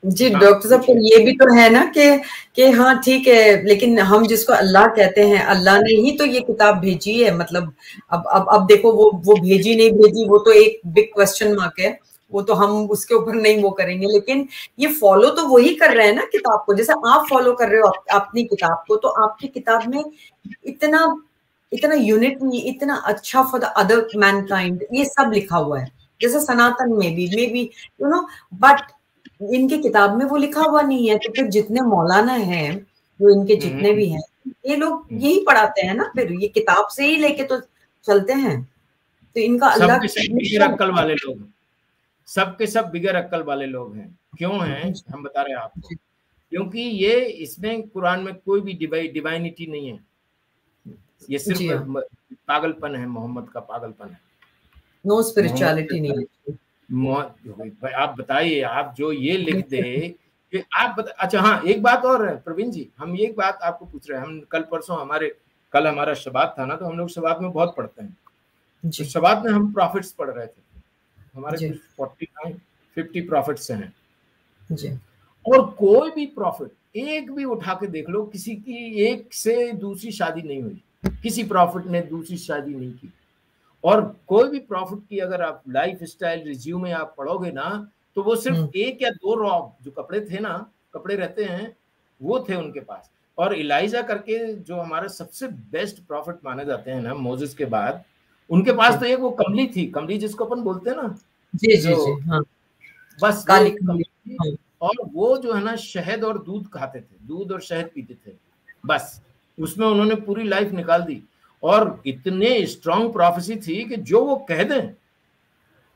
जी डॉक्टर साहब, तो ये भी तो है ना कि हाँ ठीक है, लेकिन हम जिसको अल्लाह कहते हैं, अल्लाह ने ही तो ये किताब भेजी है। मतलब अब देखो, वो भेजी नहीं भेजी, वो तो एक बिग क्वेश्चन मार्क है, वो तो हम उसके ऊपर नहीं वो करेंगे। लेकिन ये फॉलो तो वही कर रहे हैं ना किताब को, जैसे आप फॉलो कर रहे हो अपनी किताब को, तो आपकी किताब में इतना यूनिटी, इतना अच्छा फॉर द अदर मैनकाइंड, ये सब लिखा हुआ है। जैसे सनातन में भी यू नो, बट इनकी किताब में वो लिखा हुआ नहीं है। तो फिर जितने मौलाना हैं, जो इनके जितने भी हैं, ये लोग यही पढ़ाते हैं ना, फिर ये किताब से ही लेके तो चलते हैं। तो इनका अल्लाह बिगर अक्ल वाले लोग, सबके सब बिगर अक्ल वाले लोग हैं। क्यों हैं हम बता रहे हैं आपको, क्योंकि ये इसमें कुरान में कोई भी डिवाइनिटी नहीं है, ये सिर्फ पागलपन है, मोहम्मद का पागलपन है, नो स्पिरिचुअलिटी नहीं है। आप बताइए, आप जो ये लिख दे कि आप अच्छा हाँ, एक बात और है प्रवीण जी, हम एक बात आपको पूछ रहे हैं। हम कल हमारा शबात था ना, तो हम लोग शबात में बहुत पढ़ते हैं। तो शबात में हम प्रॉफिट्स पढ़ रहे थे, हमारे 49-50 प्रॉफिट्स हैं जी। और कोई भी प्रॉफिट एक भी उठा के देख लो, किसी की एक से दूसरी शादी नहीं हुई, किसी प्रॉफिट ने दूसरी शादी नहीं की। और कोई भी प्रॉफिट की अगर आप लाइफ स्टाइल रिज्यूमे आप पढ़ोगे ना, तो वो सिर्फ 1 या 2 रॉब जो कपड़े रहते हैं, वो थे उनके पास। और इलाइजा करके जो हमारा सबसे बेस्ट प्रॉफिट माने जाते हैं ना मोसेस के बाद, उनके पास तो एक वो कमली थी, कमली जिसको अपन बोलते हैं ना, जी, हाँ। बस काली कमली। हाँ। और वो जो है ना, शहद और दूध खाते थे, दूध और शहद पीते थे, बस उसमें उन्होंने पूरी लाइफ निकाल दी। और इतने स्ट्रॉन्ग प्रोफेसी थी कि जो वो कह दें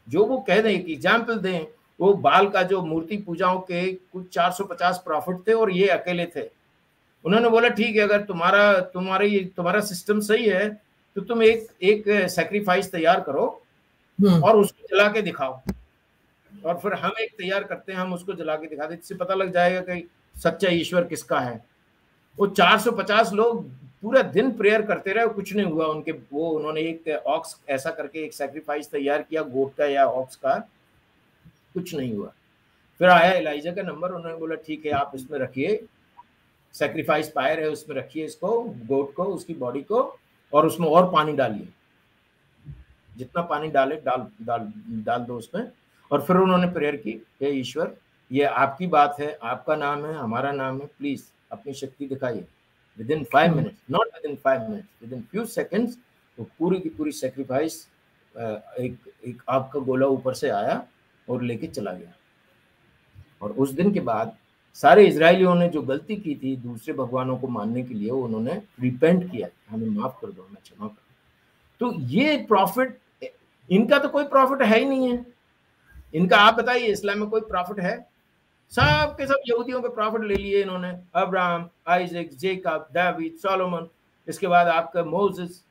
जो वो कह दें, एक एग्जाम्पल दें। वो बाल का जो मूर्ति पूजाओं के कुछ 450 प्रॉफिट थे और ये अकेले थे। उन्होंने बोला ठीक है, अगर तुम्हारा सिस्टम सही है तो तुम एक सैक्रिफाइस तैयार करो और उसको जला के दिखाओ, और फिर हम एक तैयार करते हैं, हम उसको जला के दिखाते, इससे पता लग जाएगा कि सच्चा ईश्वर किसका है। वो 450 लोग पूरा दिन प्रेयर करते रहे, कुछ नहीं हुआ उनके। वो उन्होंने एक ऑक्स ऐसा करके एक सैक्रिफाइस तैयार किया, गोट का या ऑक्स का, कुछ नहीं हुआ। फिर आया एलाइजा का नंबर, उन्होंने बोला ठीक है आप इसमें रखिए, सैक्रिफाइस फायर है उसमें रखिए इसको, गोट को, उसकी बॉडी को, और उसमें और पानी डालिए, जितना पानी डाले डाल दो उसमें। और फिर उन्होंने प्रेयर की, हे ईश्वर ये आपकी बात है, आपका नाम है, हमारा नाम है, प्लीज अपनी शक्ति दिखाइए। With in 5 minutes, not with in 5 minutes, with in few seconds, तो पूरी की पूरी सैक्रिफाइस एक आग का गोला ऊपर से आया और लेके चला गया। और उस दिन के बाद सारे इजरायलियों ने जो गलती की थी दूसरे भगवानों को मानने के लिए, उन्होंने रिपेंट किया, हमें माफ कर दो, हमें क्षमा कर दो। तो ये प्रॉफिट, इनका तो कोई प्रॉफिट है ही नहीं है। इनका आप बताइए, इस्लाम में कोई प्रॉफिट है? सब के सब यहूदियों के प्रॉफिट ले लिए इन्होंने, Abraham, Isaac, Jacob, David, Solomon, इसके बाद आपका मोसेस।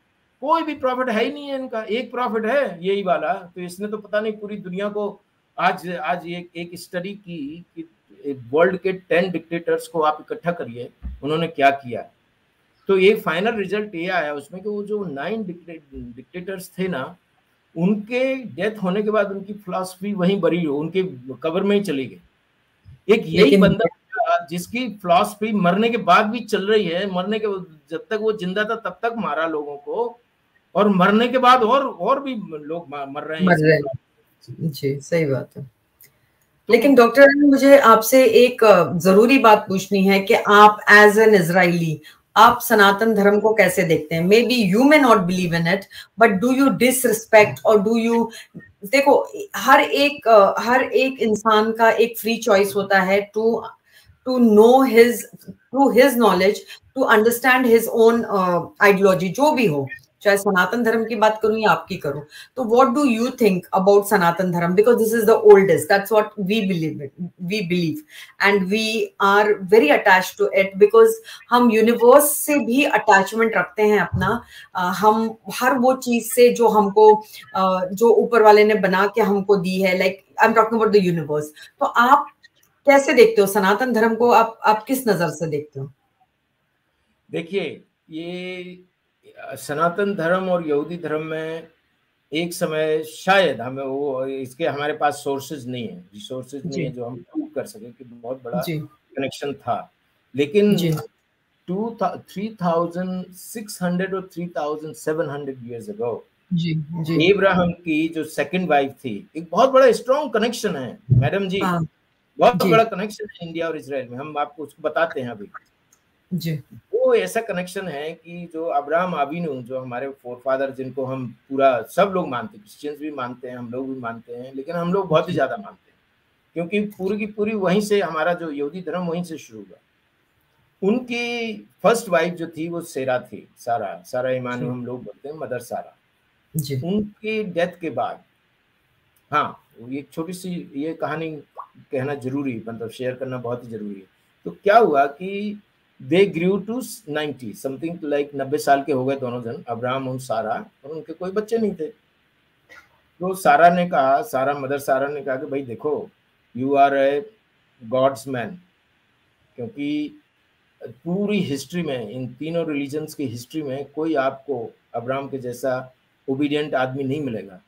कोई भी प्रॉफिट है ही नहीं है इनका। एक प्रॉफिट है यही वाला, तो इसने तो पता नहीं पूरी दुनिया को आज एक स्टडी की कि वर्ल्ड के 10 डिक्टेटर्स को आप इकट्ठा करिए, उन्होंने क्या किया। तो ये फाइनल रिजल्ट ये आया उसमें कि वो जो 9 डिक्टेटर्स थे ना, उनके डेथ होने के बाद उनकी फिलॉसफी वहीं बरी हो, उनके कब्र में ही चली गई। एक यही बंदा जिसकी फिलॉसफी मरने के बाद भी चल रही है, मरने के, जब तक वो जिंदा था तब तक मारा लोगों को, और मरने के बाद और भी लोग मर रहे हैं। जी सही बात है। लेकिन डॉक्टर, मुझे आपसे एक जरूरी बात पूछनी है कि आप एज एन इजरायली, आप सनातन धर्म को कैसे देखते हैं? May be you may not believe in it, but do you disrespect और डू यू, देखो हर एक इंसान का एक फ्री चॉइस होता है to know his, through his knowledge to understand his own ideology, जो भी हो, चाहे सनातन धर्म की बात करूं या आपकी करूं। तो what do you think about Sanatan Dharma? Because this is the oldest, that's what we believe and we are very attached to it, because हम यूनिवर्स से भी अटैचमेंट रखते हैं अपना। हम हर वो चीज से जो हमको जो ऊपर वाले ने बना के हमको दी है, like I am talking about the universe. तो आप कैसे देखते हो सनातन धर्म को? आप किस नजर से देखते हो? देखिए, ये सनातन धर्म और यहूदी धर्म में एक समय शायद हमें वो, इसके हमारे पास सोर्सेज नहीं है, रिसोर्सेज नहीं है जो हम प्रूव कर सके कि बहुत बड़ा कनेक्शन था। लेकिन 3600 और 3700 years ago इब्राहिम की जो सेकंड वाइफ थी, एक बहुत बड़ा स्ट्रॉन्ग कनेक्शन है मैडम जी, बहुत बड़ा कनेक्शन है इंडिया और इजराइल में। हम आपको उसको बताते हैं अभी जी। वो ऐसा कनेक्शन है कि जो अब्राहम अवीनू, जो हमारे फोरफादर, जिनको हम पूरा सब लोग मानते हैं, क्रिश्चियंस भी मानते हैं, हम लोग भी मानते हैं, लेकिन हम लोग बहुत ही ज्यादा मानते हैं क्योंकि पूरी की पूरी वहीं से हमारा जो यहूदी धर्म वहीं से शुरू हुआ। उनकी फर्स्ट वाइफ जो थी वो सेरा थी, सारा इमानु हम लोग बोलते हैं, मदर सारा जी। उनकी डेथ के बाद, हाँ, एक छोटी सी ये कहानी कहना जरूरी, मतलब शेयर करना बहुत ही जरूरी है। तो क्या हुआ कि दे ग्रू टू 90 समथिंग, लाइक 90 साल के हो गए दोनों जन, अब्राहम और सारा, और उनके कोई बच्चे नहीं थे। तो सारा ने कहा, मदर सारा ने कहा कि भाई देखो, you are a god's man, क्योंकि पूरी हिस्ट्री में, इन तीनों रिलीजन्स की हिस्ट्री में कोई आपको अब्राहम के जैसा ओबीडियंट आदमी नहीं मिलेगा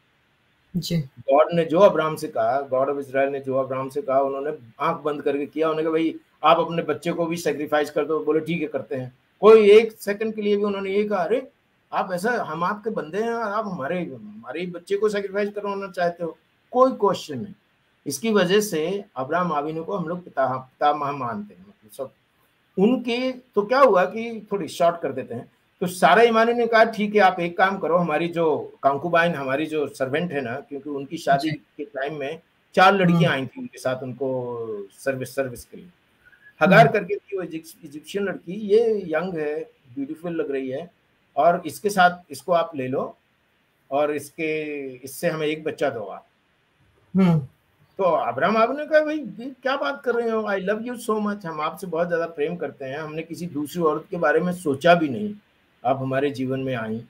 जी। गॉड ने जो अब्राहम से कहा, गॉड ऑफ इजराइल ने जो अब्राहम से कहा, उन्होंने आंख बंद करके किया। उन्होंने कहा भाई आप अपने बच्चे को भी सेक्रीफाइस कर दो। बोले ठीक है करते हैं। कोई एक सेकंड के लिए भी उन्होंने ये कहा, अरे आप ऐसा, हम आपके बंदे हैं, आप हमारे बच्चे को सेक्रीफाइस करवाना चाहते हो? कोई क्वेश्चन नहीं। इसकी वजह से अब्राहम आविनो को हम लोग पितामह मानते हैं, मतलब सब उनके। तो क्या हुआ कि थोड़ी शॉर्ट कर देते हैं, तो सारा ईमानी ने कहा ठीक है आप एक काम करो, हमारी जो कांकुबाइन, हमारी जो सर्वेंट है ना, क्योंकि उनकी शादी के टाइम में 4 लड़कियां आई थी उनके साथ, उनको सर्विस के लिए। हगार करके थी वो इजिप्शियन लड़की, ये यंग है, ब्यूटीफुल लग रही है, और इसके साथ इसको आप ले लो और इससे हमें एक बच्चा दो आप। तो अब्राहम आबिनू ने कहा, भाई क्या बात कर रहे हो, I love you so much, हम आपसे बहुत ज्यादा प्रेम करते हैं, हमने किसी दूसरी औरत के बारे में सोचा भी नहीं, आप हमारे जीवन में आई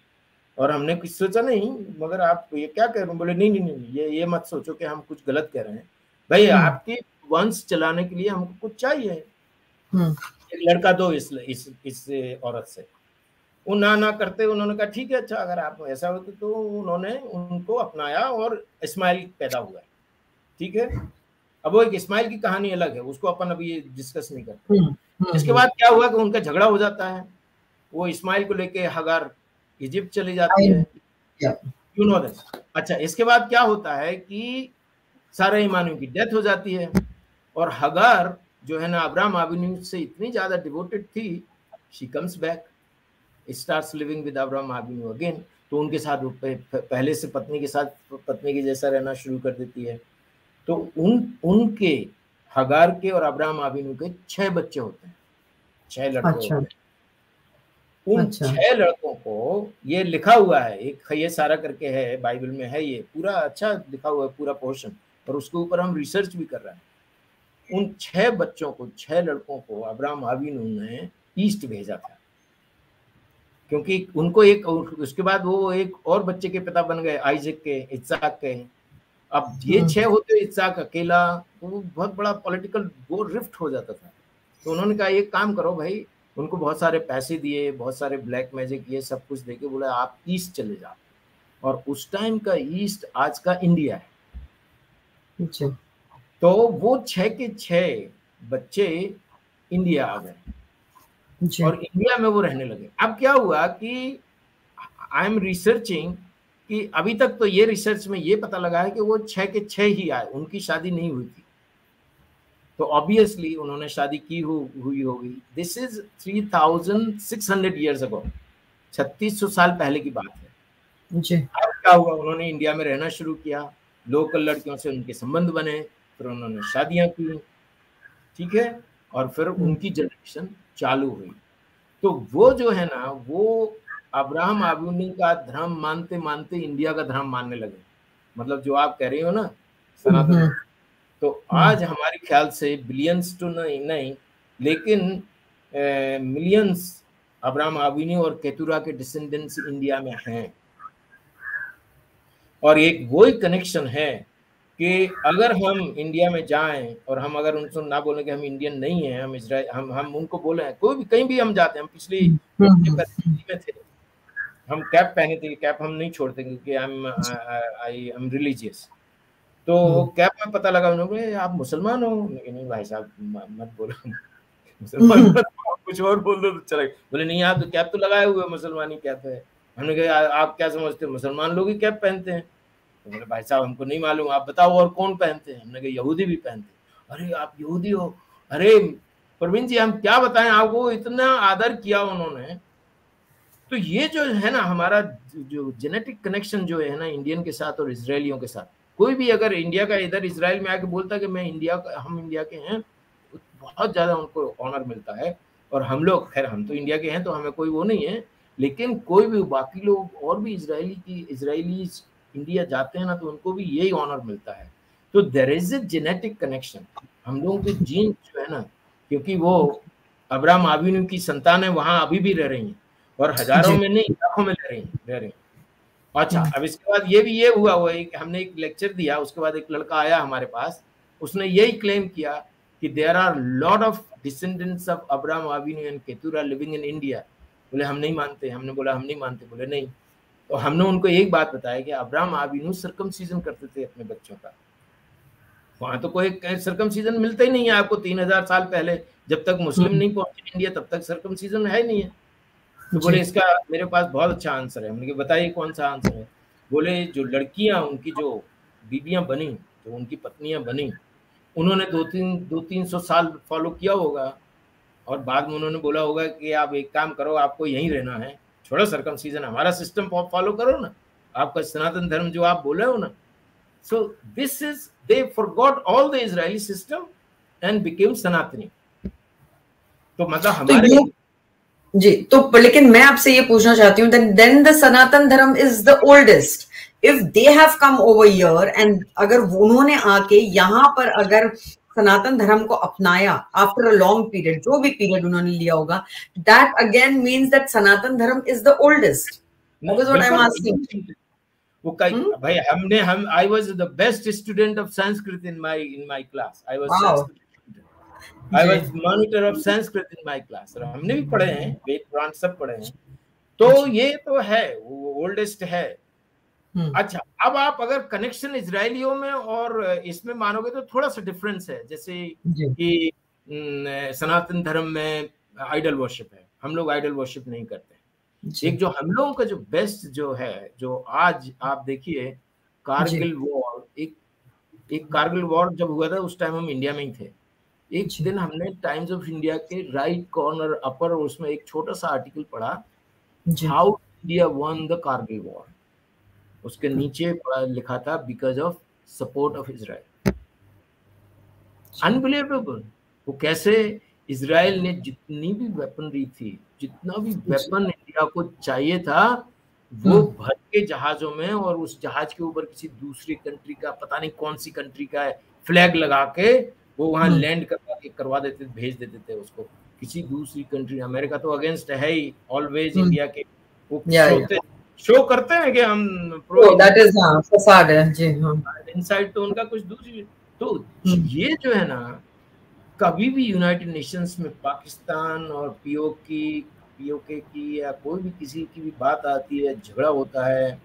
और हमने कुछ सोचा नहीं, मगर आप ये क्या कह रहे हो। बोले नहीं नहीं नहीं, ये मत सोचो कि हम कुछ गलत कह रहे हैं, भाई आपके वंश चलाने के लिए हमको कुछ चाहिए, एक लड़का दो इस औरत से। वो ना करते, उन्होंने कहा ठीक है, अच्छा अगर आप ऐसा होते, तो उन्होंने उनको अपनाया और इस्माइल पैदा हुआ। ठीक है, अब वो एक इस्माइल की कहानी अलग है, उसको अपन अभी डिस्कस नहीं करते। इसके बाद क्या हुआ कि उनका झगड़ा हो जाता है, वो इस्माइल को लेके हगार इजिप्ट चली जाती है, यू नो दिस। अच्छा, इसके बाद क्या होता है कि सारा इमानियों की डेथ हो जाती है और हगार जो है ना अब्राहम आबिनू से इतनी ज्यादा डिवोटेड थी, she comes back, starts living with Abraham Avinu again. तो उनके साथ पहले से पत्नी के साथ पत्नी के जैसा रहना शुरू कर देती है। तो उनके हगार के और अब्राहम आबिनू के 6 बच्चे होते हैं, 6 लड़के होते हैं। उन 6 लड़कों को ये लिखा हुआ है, एक ये सारा करके है बाइबल में है, ये पूरा अच्छा लिखा हुआ है पूरा पोर्शन, और उसके ऊपर हम रिसर्च भी कर रहे हैं। उन 6 बच्चों को, 6 लड़कों को अब्राहम आबिनू ने ईस्ट भेजा था, क्योंकि उनको एक, उसके बाद वो एक और बच्चे के पिता बन गए, आइजक के, इसाक के। अब ये 6 होते, इसाक अकेला, तो वो बहुत बड़ा पॉलिटिकल वो रिफ्ट हो जाता था। तो उन्होंने कहा एक काम करो भाई, उनको बहुत सारे पैसे दिए, बहुत सारे ब्लैक मैजिक ये सब कुछ देके बोला आप ईस्ट चले जाओ। और उस टाइम का ईस्ट आज का इंडिया है। तो वो 6 के 6 बच्चे इंडिया आ गए और इंडिया में वो रहने लगे। अब क्या हुआ कि आई एम रिसर्चिंग कि अभी तक तो ये रिसर्च में ये पता लगा है कि वो 6 के 6 ही आए, उनकी शादी नहीं हुई थी। तो ऑब्वियसली उन्होंने शादी की हुई होगी। दिस इज 3600 ईयर्स अगो, 3600 साल पहले की बात है जी। अब क्या हुआ, उन्होंने इंडिया में रहना शुरू किया, लोकल लड़कियों से उनके संबंध बने, फिर उन्होंने शादियां की, ठीक है, और फिर उनकी जनरेशन चालू हुई। तो वो जो है ना, वो अब्राहम आबिनू का धर्म मानते मानते इंडिया का धर्म मानने लगे। मतलब जो आप कह रही हो ना सनातन, तो आज हमारे ख्याल से बिलियंस तो नहीं लेकिन मिलियंस अब्राहम आबिनू और केतुरा के डिसेंडेंट्स इंडिया में हैं। और एक वही कनेक्शन है कि अगर हम इंडिया में जाएं और हम अगर उनसे ना बोलें कि हम इंडियन नहीं हैं, हम इजराइल, हम उनको बोले, कोई भी कहीं भी हम जाते हैं, हम पिछली में थे, हम कैप पहने थे, कैप हम नहीं छोड़ते क्योंकि आई एम रिलीजियस। तो कैप में पता लगा उन्होंने आप मुसलमान हो, नहीं भाई साहब मत बोलो मुसलमान मत, कुछ और बोल दो तो चले। बोले नहीं आप तो कैप तो लगाए हुए, मुसलमानी कैप है। हमने कहा आप क्या समझते हो, मुसलमान लोग ही कैप पहनते हैं। तो बोले भाई साहब हमको नहीं मालूम, आप बताओ और कौन पहनते हैं। हमने कहा यहूदी भी पहनते। अरे आप यहूदी हो, अरे प्रवीण जी हम क्या बताएं आपको, इतना आदर किया उन्होंने। तो ये जो है ना हमारा जो जेनेटिक कनेक्शन जो है ना इंडियन के साथ और इजरायलियों के साथ, कोई भी अगर इंडिया का इधर इजराइल में आके बोलता है कि मैं इंडिया का, हम इंडिया के हैं, बहुत ज्यादा उनको ऑनर मिलता है। और हम लोग, खैर हम तो इंडिया के हैं तो हमें कोई वो नहीं है, लेकिन कोई भी बाकी लोग और भी इजरायली इंडिया जाते हैं ना, तो उनको भी यही ऑनर मिलता है। तो there is a genetic connection, हम लोगों के जीन जो है ना, क्योंकि वो अब्राहम आबिनू की संतान है, वहां अभी भी रह रही हैं और हजारों में नहीं लाखों में रह रही हैं। अच्छा, अब इसके बाद ये हुआ हमने एक लेक्चर दिया, उसके बाद एक लड़का आया हमारे पास, उसने यही क्लेम किया कि there are lot of descendants of Abraham Avinu and Keturah living in India. बोले हम नहीं मानते। हमने बोला हम नहीं मानते। बोले नहीं। तो हमने उनको एक बात बताया कि अब्राहम आबिनू सर्कमसीजन करते थे अपने बच्चों का। वहां तो कोई सर्कमसीजन मिलता ही नहीं है आपको। 3000 साल पहले जब तक मुस्लिम नहीं पहुंचे इंडिया, तब तक सर्कमसीजन है नहीं है। तो बोले इसका मेरे पास बहुत अच्छा आंसर है। हमने कहा बताइए कौन सा आंसर है। बोले जो लड़कियां, उनकी जो बीबियां बनी, जो उनकी पत्नियां बनी, उन्होंने 200-300 साल फॉलो किया होगा और बाद में उन्होंने बोला होगा कि आप एक काम करो, आपको यहीं रहना है, छोड़ो सर्कमसीजन, हमारा सिस्टम फॉलो करो ना, आपका सनातन धर्म जो आप बोले हो ना। So this is, they forgot all the Israeli system and became सनातनी। तो मतलब हमारे जी, तो लेकिन मैं आपसे ये पूछना चाहती हूँ, देन द सनातन धर्म is the oldest, if they have come over here and अगर उन्होंने आके यहाँ पर अगर सनातन धर्म को अपनाया आफ्टर अ लॉन्ग पीरियड, जो भी पीरियड उन्होंने लिया होगा, that again means that सनातन धर्म is the oldest. That is what I'm asking. वो भाई हम I was the best student of Sanskrit in my class. I was I was monitor of Sanskrit in my class. और हमने भी पढ़े हैं, वेद पुराण सब पढ़े हैं, तो ये तो है, वो ओल्डेस्ट है। अच्छा, अब आप अगर कनेक्शन इजरायलियों में और इसमें मानोगे तो थोड़ा सा डिफरेंस है, जैसे कि सनातन धर्म में आइडल वर्शिप है, हम लोग आइडल वर्शिप नहीं करते। एक जो हम लोगों का जो बेस्ट जो है, जो आज आप देखिए कारगिल वॉर, एक कारगिल वॉर जब हुआ था उस टाइम हम इंडिया में ही थे। एक दिन हमने टाइम्स ऑफ इंडिया के राइट कॉर्नर अपर, उसमें एक छोटा सा आर्टिकल पढ़ा, how India one the Kargil war. उसके नीचे लिखा था because of support of Israel. Unbelievable. वो कैसे इजराइल ने जितनी भी वेपनरी थी, जितना भी वेपन इंडिया को चाहिए था, वो भर के जहाजों में, और उस जहाज के ऊपर किसी दूसरी कंट्री का, पता नहीं कौन सी कंट्री का फ्लैग लगा के वो वहां लैंड करवा देते, भेज देते थे उसको किसी दूसरी कंट्री। अमेरिका तो अगेंस्ट है ही ऑलवेज इंडिया के, वो शो करते हैं कि हम प्रो, दैट इज फसाद है जी, इनसाइड तो उनका कुछ दूसरी। तो ये जो है ना, कभी भी यूनाइटेड नेशंस में पाकिस्तान और पीओके की या कोई भी किसी की भी बात आती है, झगड़ा होता है।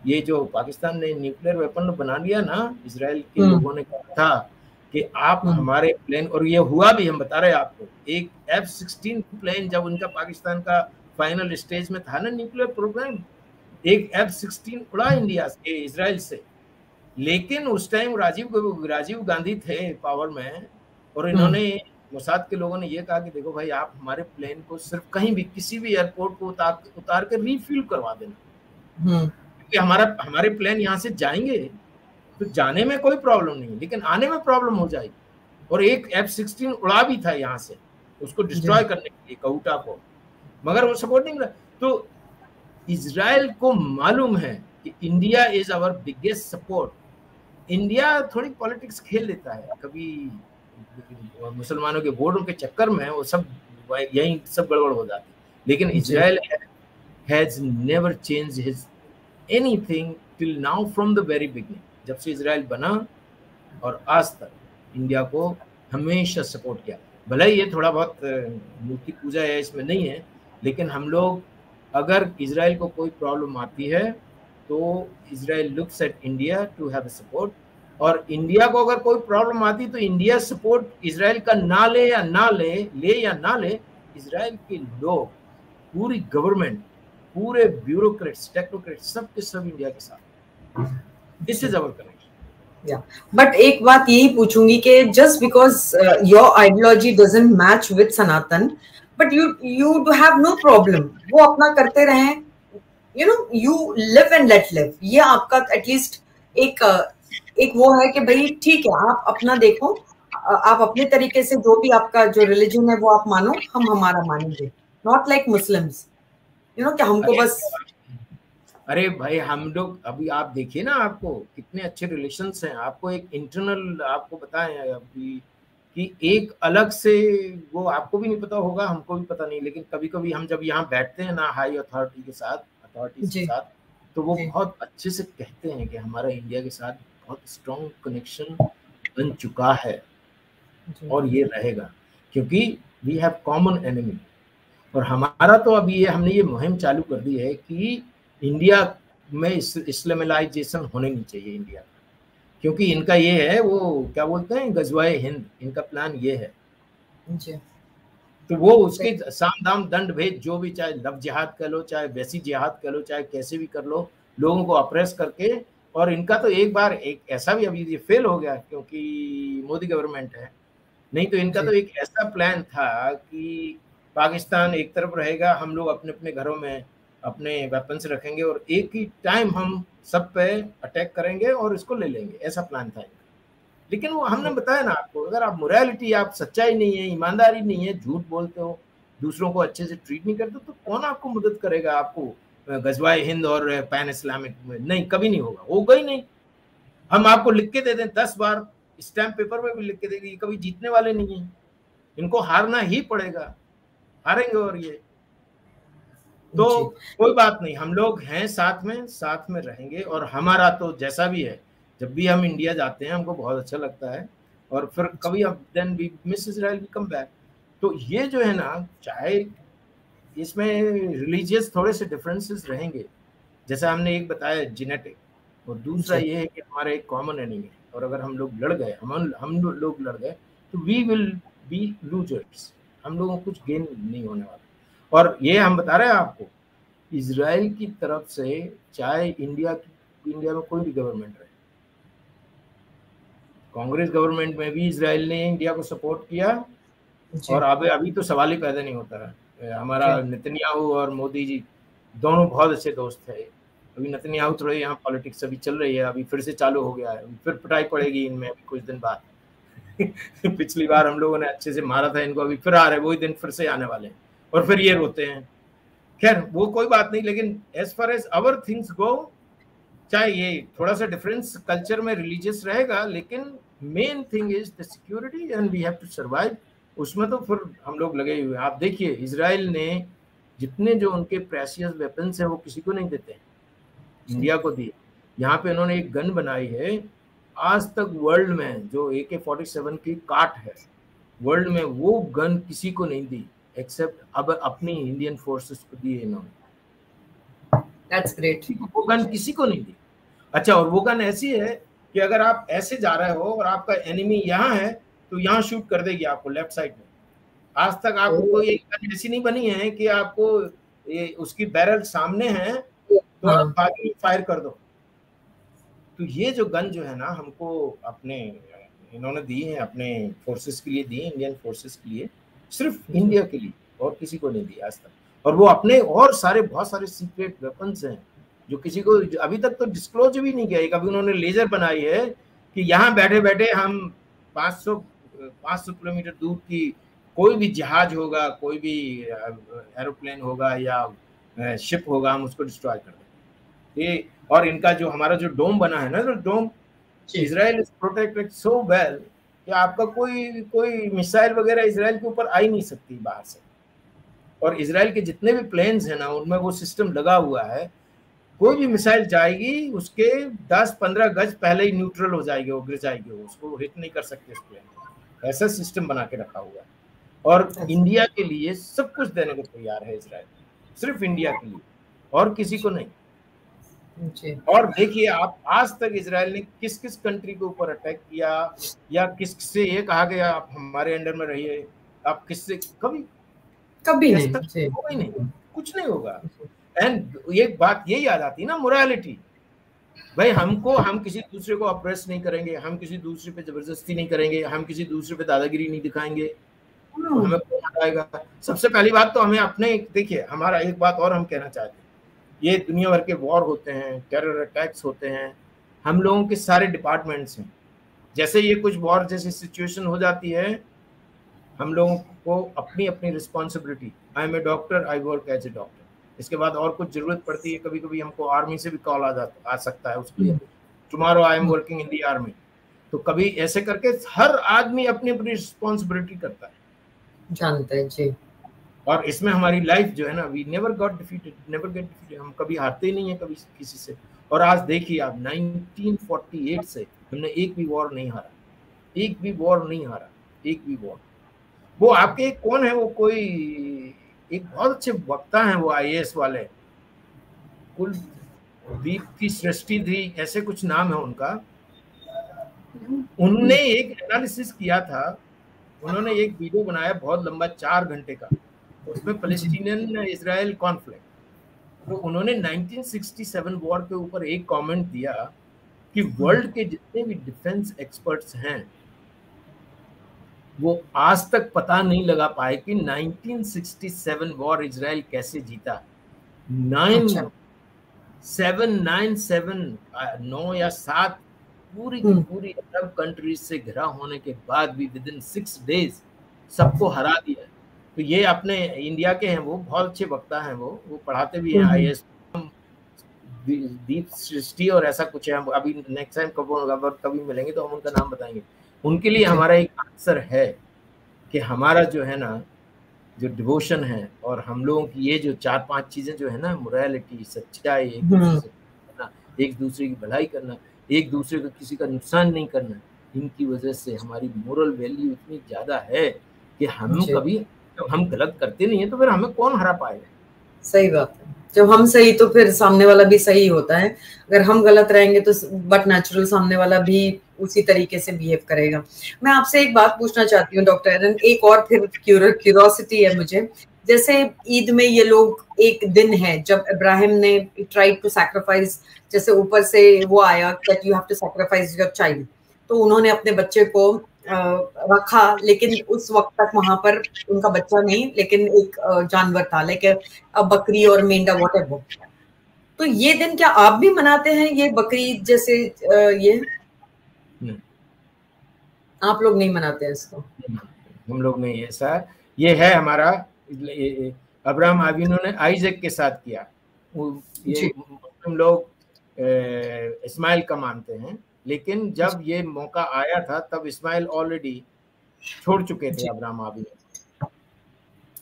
ये जो पाकिस्तान ने न्यूक्लियर वेपन बना लिया ना, इजराइल के लोगों ने कहा था कि आप हमारे प्लेन, और ये हुआ भी, हम बता रहे हैं आपको, एक F-16 प्लेन जब उनका पाकिस्तान का फाइनल स्टेज में था ना न्यूक्लियर प्रोग्राम, एक F-16 उड़ा इंडिया से, इजराइल से। लेकिन उस टाइम राजीव गांधी थे पावर में, और इन्होंने मोसाद के लोगों ने ये कहा कि देखो भाई, आप हमारे प्लेन को सिर्फ कहीं भी किसी भी एयरपोर्ट को उतार कर रिफ्यूल करवा देना, क्योंकि हमारे प्लेन यहाँ से जाएंगे तो जाने में कोई प्रॉब्लम नहीं, लेकिन आने में प्रॉब्लम हो जाएगी। और एक F-16 उड़ा भी था यहाँ से उसको डिस्ट्रॉय करने के लिए, कऊटा को, मगर वो सपोर्ट नहीं करा। तो इजराइल को मालूम है कि India is our biggest support. India थोड़ी पॉलिटिक्स खेल लेता है कभी, मुसलमानों के वोटों के चक्कर में वो सब यही सब गड़बड़ हो जाती, लेकिन Israel has never change his anything till now from the very beginning. जब से इजराइल बना और आज तक इंडिया को हमेशा सपोर्ट किया। भले ये थोड़ा बहुत मूर्ति पूजा है, इसमें नहीं है, लेकिन हम लोग, अगर इजराइल को कोई प्रॉब्लम आती है तो Israel looks at India to have support, और इंडिया को अगर कोई प्रॉब्लम आती तो इंडिया सपोर्ट इजराइल का ना ले या ना ले, इजराइल के लोग, पूरी गवर्नमेंट, पूरे ब्यूरोक्रेट्स, टेक्नोक्रेट्स, सब के सब इंडिया के साथ। This is our connection. But एक बात यही पूछूंगी कि just because your ideology doesn't match with Sanatan, but you do have no problem, वो अपना करते रहे, you know, you live and let live. ये आपका एटलीस्ट एक वो है कि भाई ठीक है, आप अपना देखो, आप अपने तरीके से जो भी आपका जो रिलीजन है वो आप मानो, हम हमारा मानेंगे, not like Muslims, you know, कि हमको बस। अरे भाई, हम लोग अभी आप देखिए ना, आपको कितने अच्छे रिलेशंस हैं। आपको एक इंटरनल आपको बताएं अभी कि एक अलग से, वो आपको भी नहीं पता होगा, हमको भी पता नहीं, लेकिन कभी कभी हम जब यहाँ बैठते हैं ना हाई अथॉरिटी के साथ, तो वो बहुत अच्छे से कहते हैं कि हमारा इंडिया के साथ बहुत स्ट्रॉन्ग कनेक्शन बन चुका है और ये रहेगा, क्योंकि वी हैव कॉमन एनिमी। और हमारा तो अभी ये, हमने ये मुहिम चालू कर दी है कि इंडिया में इस्लामाइजेशन होने नहीं चाहिए इंडिया, क्योंकि इनका ये है, वो क्या बोलते हैं, गजवाए हिंद, इनका प्लान ये है जी। तो वो उसके साम दाम दंड भेद, जो भी, चाहे लव जिहाद कर लो, चाहे वैसी जिहाद कर लो, चाहे कैसे भी कर लो, लोगों को अप्रेस करके। और इनका तो एक बार एक ऐसा भी, अभी ये फेल हो गया क्योंकि मोदी गवर्नमेंट है, नहीं तो इनका तो एक ऐसा प्लान था कि पाकिस्तान एक तरफ रहेगा, हम लोग अपने अपने घरों में अपने वेपन्स रखेंगे और एक ही टाइम हम सब पे अटैक करेंगे और इसको ले लेंगे, ऐसा प्लान था इनका। लेकिन वो हमने बताया ना आपको, अगर आप मोरालिटी, आप सच्चाई नहीं है, ईमानदारी नहीं है, झूठ बोलते हो, दूसरों को अच्छे से ट्रीट नहीं करते, तो कौन आपको मदद करेगा? आपको गजवाए हिंद और पैन इस्लामिक में, नहीं कभी नहीं होगा, होगा ही नहीं। हम आपको लिख के दे दें 10 बार, स्टैम्प पेपर में भी लिख के देंगे, ये कभी जीतने वाले नहीं है, इनको हारना ही पड़ेगा, हारेंगे। और ये तो कोई बात नहीं, हम लोग हैं साथ में रहेंगे। और हमारा तो जैसा भी है, जब भी हम इंडिया जाते हैं हमको बहुत अच्छा लगता है, और फिर कभी हम then we miss Israel, we come back. तो ये जो है ना, चाहे इसमें रिलीजियस थोड़े से डिफरेंसेस रहेंगे, जैसा हमने एक बताया जेनेटिक, और दूसरा ये है कि हमारा एक कॉमन एनिमी है, और अगर हम लोग लड़ गए, हम लोग लड़ गए, तो वी विल बी लूजर्स, हम लोगों को कुछ गेन नहीं होने वाला। और ये हम बता रहे हैं आपको, इजराइल की तरफ से, चाहे इंडिया में कोई भी गवर्नमेंट रहे, कांग्रेस गवर्नमेंट में भी इजराइल ने इंडिया को सपोर्ट किया, और अभी तो सवाल ही पैदा नहीं होता है। हमारा नेतन्याहू और मोदी जी दोनों बहुत अच्छे दोस्त थे। अभी नेतन्याहू थोड़े यहाँ पॉलिटिक्स अभी चल रही है, अभी फिर से चालू हो गया है, फिर पिटाई पड़ेगी इनमें अभी कुछ दिन बाद। पिछली बार हम लोगों ने अच्छे से मारा था इनको, अभी फिर आ रहे, वही दिन फिर से आने वाले हैं, और फिर ये रोते हैं। खैर वो कोई बात नहीं, लेकिन as far as our things go, चाहे ये थोड़ा सा डिफरेंस कल्चर में रिलीजियस रहेगा, लेकिन main thing is the security and we have to survive. उसमें तो फिर हम लोग लगे हुए। आप देखिए इजराइल ने जितने जो उनके प्रेशियस वेपन्स हैं वो किसी को नहीं देते, इंडिया को दिए। यहाँ पे इन्होंने एक गन बनाई है, आज तक वर्ल्ड में जो AK-47 की काट है, वर्ल्ड में वो गन किसी को नहीं दी, एक्सेप्ट अब अपनी इंडियन फोर्सेस को दी है इन्होंने। That's great. वो गन किसी को नहीं दी। अच्छा, और वो गन ऐसी है कि अगर आप ऐसे जा रहे हो और आपका एनिमी यहाँ है, तो यहाँ शूट कर देगी आपको लेफ्ट साइड में। आज तक आपको कोई एक गन ऐसी नहीं बनी है कि आपको उसकी बैरल सामने है तो आप बाकी फायर कर दो। तो ये जो गन जो है ना, हमको अपने इन्होंने दी है, अपने फोर्सेस के लिए दी, इंडियन फोर्सेस के लिए, सिर्फ इंडिया के लिए, और किसी को नहीं दी आज तक। और वो अपने और बहुत सारे सीक्रेट वेपन्स हैं जो किसी को अभी तक तो डिस्क्लोज भी नहीं किया। कभी उन्होंने लेजर बनाई है कि यहाँ बैठे बैठे हम 500 किलोमीटर दूर की कोई भी जहाज होगा, कोई भी एरोप्लेन होगा या शिप होगा, हम उसको डिस्ट्रॉय कर देंगे। ये और इनका जो हमारा जो डोम बना है ना, जो dome, Israel is protected so well कि आपका कोई मिसाइल वगैरह इजराइल के ऊपर आ ही नहीं सकती बाहर से। और इजराइल के जितने भी प्लेन्स हैं ना, उनमें वो सिस्टम लगा हुआ है, कोई भी मिसाइल जाएगी उसके 10-15 गज पहले ही न्यूट्रल हो जाएगी, वो गिर जाएगी, वो उसको हिट नहीं कर सकते उस प्लेन। ऐसा सिस्टम बना के रखा हुआ है। और इंडिया के लिए सब कुछ देने को तैयार है इजराइल, सिर्फ इंडिया के लिए, और किसी को नहीं। और देखिए आप, आज तक इजराइल ने किस किस कंट्री के ऊपर अटैक किया, या किससे ये कहा गया आप हमारे अंडर में रहिए, आप किससे कभी नहीं, कुछ नहीं होगा। एंड एक बात ये याद आती है ना, मोरालिटी। भाई हम किसी दूसरे को अप्रेस नहीं करेंगे, हम किसी दूसरे पे जबरदस्ती नहीं करेंगे, हम किसी दूसरे पे दादागिरी नहीं दिखाएंगे, तो हमें कौन हटाएगा। सबसे पहली बात तो हमें अपने, देखिए हमारा एक बात और हम कहना चाहते हैं, ये दुनिया भर के वॉर होते हैं, टेरर अटैक्स होते हैं, हम लोगों के सारे डिपार्टमेंट्स हैं। जैसे ये कुछ वॉर जैसी सिचुएशन हो जाती है, हम लोगों को अपनी अपनी responsibility, I am a doctor, I work as a doctor, इसके बाद और कुछ जरूरत पड़ती है, कभी कभी हमको आर्मी से भी कॉल आ सकता है उसके लिए, tomorrow I am working in the army. तो कभी ऐसे करके हर आदमी अपनी अपनी रिस्पॉन्सिबिलिटी करता है, जानते हैं जी। और इसमें हमारी लाइफ जो है ना, वी नेवर गेट डिफीटेड, हम कभी हारते ही नहीं है कभी किसी से। और आज देखिए आप, 1948 से हमने एक भी वॉर नहीं हारा, एक भी वॉर। वो आपके कौन है, वो कोई एक बहुत अच्छे वक्ता हैं, वो IAS वाले, कुलदीप की सृष्टि थी, ऐसे कुछ नाम है उनका। उनने एक एनालिसिस किया था, उन्होंने एक वीडियो बनाया बहुत लंबा 4 घंटे का, उसमें पैलेस्टीनियन इजराइल कॉन्फ्लिक्ट। तो उन्होंने 1967 वॉर के ऊपर एक कमेंट दिया कि वर्ल्ड के जितने भी डिफेंस एक्सपर्ट्स हैं, वो आज तक पता नहीं लगा पाए कि 1967 वॉर इजराइल कैसे जीता। 9 या 7 पूरी की पूरी अरब कंट्रीज से घिरा होने के बाद भी विद इन 6 डेज सबको हरा दिया। तो ये अपने इंडिया के हैं, वो बहुत अच्छे वक्ता हैं, वो पढ़ाते भी हैं IAS दीप सृष्टि और ऐसा कुछ है, हम अभी नेक्स्ट टाइम कभी मिलेंगे तो हम उनका नाम बताएंगे। उनके लिए हमारा एक आंसर है कि हमारा जो है ना, जो डिवोशन है और हम लोगों की ये जो 4-5 चीजें जो है ना, मोरालिटी, सच्चाई, एक दूसरे से करना, एक दूसरे की भलाई करना, एक दूसरे को किसी का नुकसान नहीं करना, इनकी वजह से हमारी मोरल वैल्यू इतनी ज्यादा है कि हम कभी, जब हम गलत करते नहीं है तो फिर हमें कौन हरा पाएगा। सही बात है, जब हम सही तो फिर सामने वाला भी सही होता है। अगर हम गलत रहेंगे तो बट नेचुरल सामने वाला भी उसी तरीके से बिहेव करेगा। मैं आपसे एक बात पूछना चाहती हूँ डॉक्टर एरन, एक और फिर क्यूरियोसिटी है मुझे। जैसे ईद में ये लोग एक दिन है जब इब्राहिम ने ट्राइड टू सैक्रिफाइस, जैसे ऊपर से वो आया that you have to sacrifice your child, तो उन्होंने अपने बच्चे को रखा, लेकिन उस वक्त तक वहां पर उनका बच्चा नहीं, लेकिन एक जानवर था, लेकिन बकरी और मेंढा व्हाटएवर। तो ये दिन क्या आप भी मनाते हैं, ये बकरी जैसे ये आप लोग नहीं मनाते हैं इसको? हम लोग नहीं, ऐसा ये है हमारा, अब्राहम आविनो ने आइजक के साथ किया, ये हम लोग इस्माइल का मानते हैं, लेकिन जब ये मौका आया था तब इस्माइल ऑलरेडी छोड़ चुके थे अब्राहम आविनो।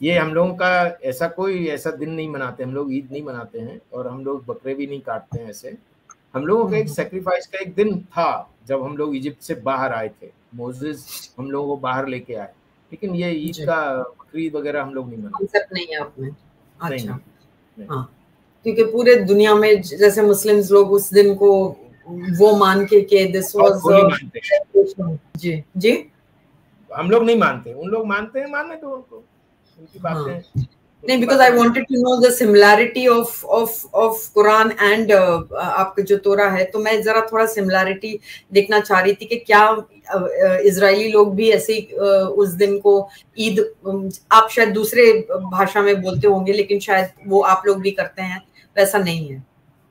ये हम लोगों का ऐसा कोई ऐसा दिन नहीं मनाते, हम लोग ईद नहीं मनाते हैं और हम लोग बकरे भी नहीं काटते हैं। ऐसे हम लोगों का एक सेक्रीफाइस का एक दिन था जब हम लोग इजिप्ट से बाहर आए थे, मोसेस हम लोगों को बाहर लेके आए, लेकिन ये ईद का बकरीद वगैरह हम लोग नहीं मनाते। कॉन्सेप्ट नहीं है आपने? अच्छा, हाँ, क्योंकि पूरे दुनिया में जैसे मुस्लिम्स लोग उस दिन को वो मान के दिस वाज जी जी, हम लोग नहीं मानते, उन लोग मानते हैं, मानने दो उनको, उनकी बातें। नहीं, because I wanted to know the similarity of Quran and आपका जो तोरा है, तो मैं जरा थोड़ा सिमिलैरिटी देखना चाह रही थी कि क्या इजरायली लोग भी ऐसे उस दिन को ईद, आप शायद दूसरे भाषा में बोलते होंगे लेकिन शायद वो आप लोग भी करते हैं, वैसा नहीं है?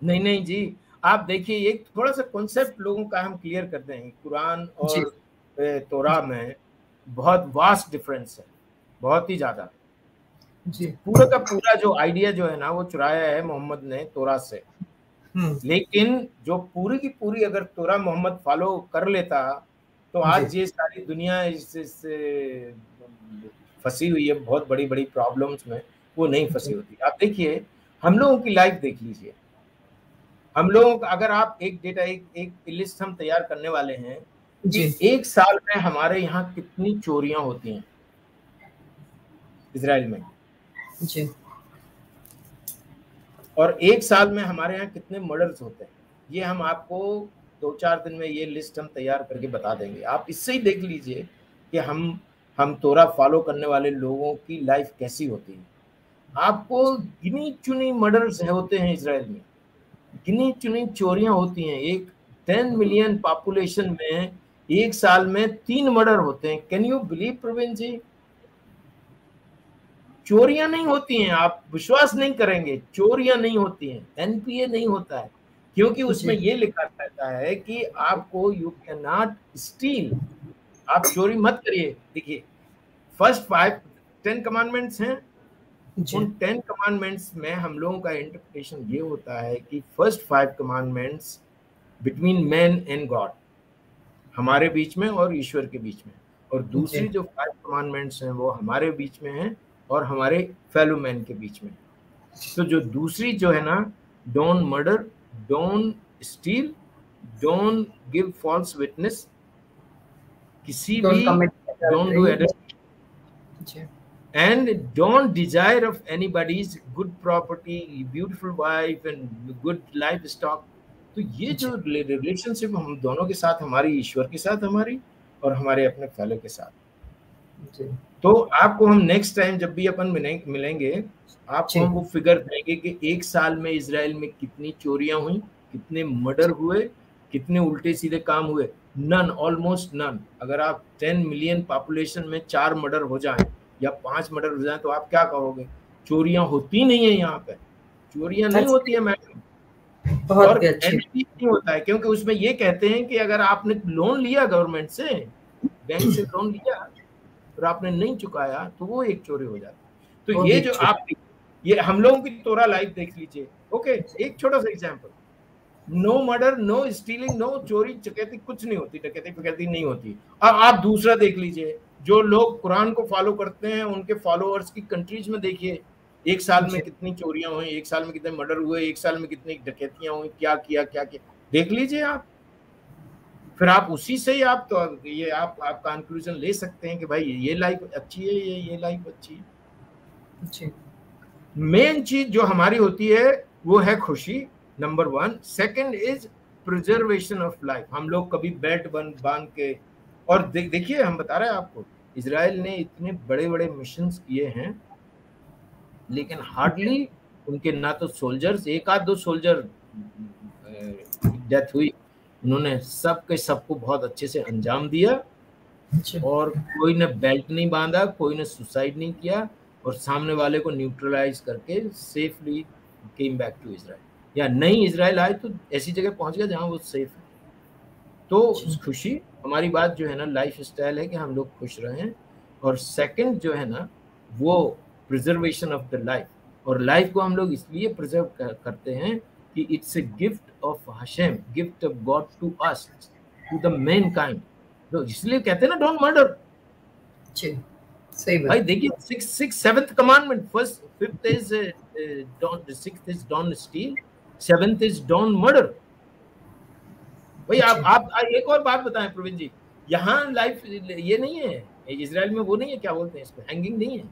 नहीं नहीं जी, आप देखिए एक थोड़ा सा कॉन्सेप्ट लोगों का हम क्लियर करते हैं। कुरान और तोरा में बहुत वास्ट डिफरेंस है, बहुत ही ज्यादा जी। पूरा का पूरा जो आइडिया जो है ना वो चुराया है मोहम्मद ने तोरा से, लेकिन जो पूरी की पूरी अगर तोरा मोहम्मद फॉलो कर लेता तो आज ये सारी दुनिया इससे फंसी हुई है बहुत बड़ी बड़ी प्रॉब्लम्स में, वो नहीं फंसी होती। आप देखिए हम लोगों की लाइफ देख लीजिए, हम लोगों का अगर आप एक डेटा एक लिस्ट हम तैयार करने वाले हैं कि एक साल में हमारे यहाँ कितनी चोरियां होती हैं इजराइल में जी, और एक साल में हमारे यहाँ कितने मर्डर्स होते हैं, ये हम आपको 2-4 दिन में ये लिस्ट हम तैयार करके बता देंगे। आप इससे ही देख लीजिए कि हम तोरा फॉलो करने वाले लोगों की लाइफ कैसी होती है। आपको गिनी चुनी मर्डर्स होते हैं इजराइल में, गिनी चुनी चोरियां होती हैं। एक 10 मिलियन पॉपुलेशन में एक साल में 3 मर्डर होते हैं। कैन यू बिलीव प्रवीण जी? चोरियां नहीं होती हैं, आप विश्वास नहीं करेंगे, चोरियां नहीं होती हैं, एनपीए नहीं होता है, क्योंकि उसमें ये लिखा रहता है कि आपको यू कैन नॉट स्टील, आप चोरी मत करिए। देखिए फर्स्ट 10 कमांडमेंट्स हैं, उन 10 कमांडमेंट्स में हम लोगों का इंटरप्रिटेशन ये होता है कि first 5 commandments between man and God, हमारे बीच में और ईश्वर के बीच में, और दूसरी जो 5 कमांडमेंट्स हैं वो हमारे बीच में हैं और हमारे फेलो मैन के बीच में। तो जो दूसरी जो है ना, don't murder, don't steal, don't give false witness, किसी भी don't do adultery, and don't desire of anybody's good property, beautiful wife and good livestock। तो ये जो रिलेशनशिप हम दोनों के साथ, हमारी ईश्वर के साथ हमारी और हमारे अपने फेलो के साथ, तो आपको हम नेक्स्ट टाइम जब भी अपन मिलेंगे आपको हम वो फिगर देंगे कि एक साल में इजराइल में कितनी चोरियां हुई, कितने मर्डर हुए, कितने उल्टे सीधे काम हुए। None, almost none. अगर आप 10 मिलियन पॉपुलेशन में 4 मर्डर हो जाएं या 5 मर्डर हो जाए तो आप क्या कहोगे? चोरियां होती नहीं है यहाँ पे, चोरियां नहीं होती है मैडम, और एनपीए नहीं होता है, क्योंकि उसमें ये कहते हैं कि अगर आपने लोन लिया गवर्नमेंट से, बैंक से लोन लिया और आपने नहीं चुकाया तो वो एक चोरी हो जाती है। तो ये जो आप, ये हम लोगों की तोरा लाइफ देख लीजिए। ओके, एक छोटा सा example, no murder, no stealing, no चोरी चकैती, कुछ नहीं होती, डकैती फिकैती नहीं होती। अब आप दूसरा देख लीजिए, जो लोग कुरान को फॉलो करते हैं उनके फॉलोअर्स की कंट्रीज में देखिए, एक साल में कितनी चोरियां हुई, एक साल में कितने मर्डर हुए, एक साल में कितनी डकैतियां हुई, क्या किया देख लीजिए आप। फिर आप उसी से ही आप तो ये आप कंक्लूजन ले सकते हैं कि भाई ये लाइफ अच्छी है, ये लाइफ अच्छी है। मेन चीज जो हमारी होती है वो है खुशी, number 1। Second is preservation of life. हम लोग कभी बेल्ट बांध के, और देखिए हम बता रहे हैं आपको, इजराइल ने इतने बड़े बड़े मिशंस किए हैं, लेकिन हार्डली उनके ना तो सोल्जर्स, एक आध दो सोल्जर डेथ हुई, उन्होंने सबको बहुत अच्छे से अंजाम दिया, और कोई ने बेल्ट नहीं बांधा, कोई ने सुसाइड नहीं किया, और सामने वाले को न्यूट्रलाइज करके safely came back to Israel, या नहीं इजराइल आए तो ऐसी जगह पहुंच गया जहां वो सेफ है। तो खुशी हमारी बात जो है ना, लाइफ स्टाइल है कि हम लोग खुश रहें, और सेकंड जो है ना वो प्रिजर्वेशन ऑफ द लाइफ, और लाइफ को हम लोग इसलिए प्रिजर्व करते हैं कि it's a gift of Hashem, gift of God to us, to the mankind. तो इसलिए कहते हैं ना डोंट मर्डर। सही बात भाई देखिए, 7th commandment, fifth is don't, 6th is don't steel, 7th is don't murder. भाई आप एक और बात बताएं प्रवीण जी, यहाँ लाइफ ये नहीं है, इजराइल में वो नहीं है, क्या बोलते हैं इसको, हैंगिंग नहीं है।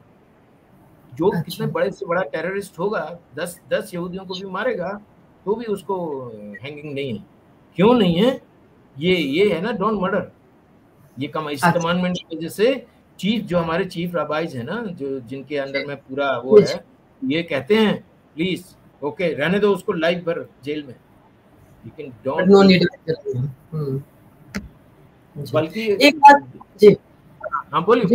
जो कितने बड़े से बड़ा टेररिस्ट होगा, 10 यहूदियों को भी मारेगा तो भी उसको हैंगिंग नहीं है। क्यों नहीं है? ये है ना डोंट मर्डर। ये इस कमांडमेंट की वजह से चीफ, जो हमारे चीफ रबाइज है ना, जो जिनके अंदर में पूरा वो है, ये कहते हैं प्लीज ओके रहने दो उसको लाइफ भर जेल में, लेकिन डोंट, बल्कि एक बात जी, हाँ बोलिए।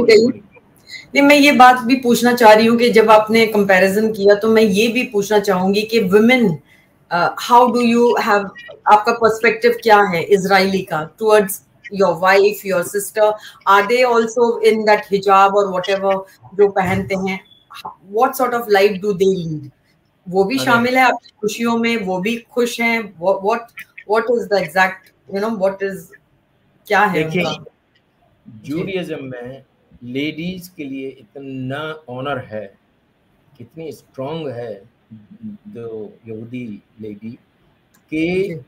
नहीं, मैं ये बात भी पूछना चाह रही हूँ कि जब आपने कंपैरिजन किया तो मैं ये भी पूछना चाहूंगी कि women, how do you have, आपका पर्सपेक्टिव क्या है इजरायली का towards your wife, your sister? Are they also in that hijab और व्हाटएवर जो पहनते हैं? What sort of life do they lead? वो भी शामिल है आपकी खुशियों में? वो भी खुश हैं? What is the exact, what is, क्या है उनका? जूडिज्म में लेडीज के लिए इतना ऑनर है, कितनी स्ट्रॉन्ग है जो यहूदी लेडी कि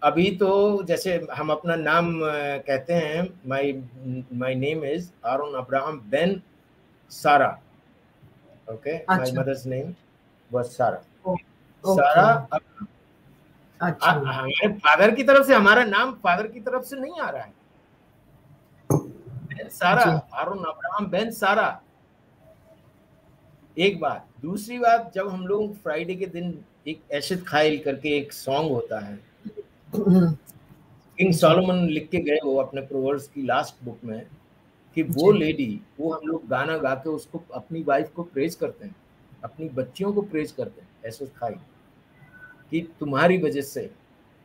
अभी तो जैसे हम अपना नाम कहते हैं, my name is Aaron Abraham Ben Sara, okay, my mother's name was Sara. Sara हमारे फादर की तरफ से, हमारा नाम फादर की तरफ से नहीं आ रहा है, सारा, आरोन अब्राहम बेन सारा। एक बात। दूसरी बात, जब हम लोग फ्राइडे के दिन एक एशिद खाइल करके एक सॉन्ग होता है, किंग सोलोमन लिख के गए वो अपने प्रोवर्ब्स की लास्ट बुक में, कि वो लेडी, वो हम लोग गाना गा के उसको, अपनी वाइफ को प्रेज करते हैं, अपनी बच्चियों को प्रेज करते हैं, एशिद खाइल, कि तुम्हारी वजह से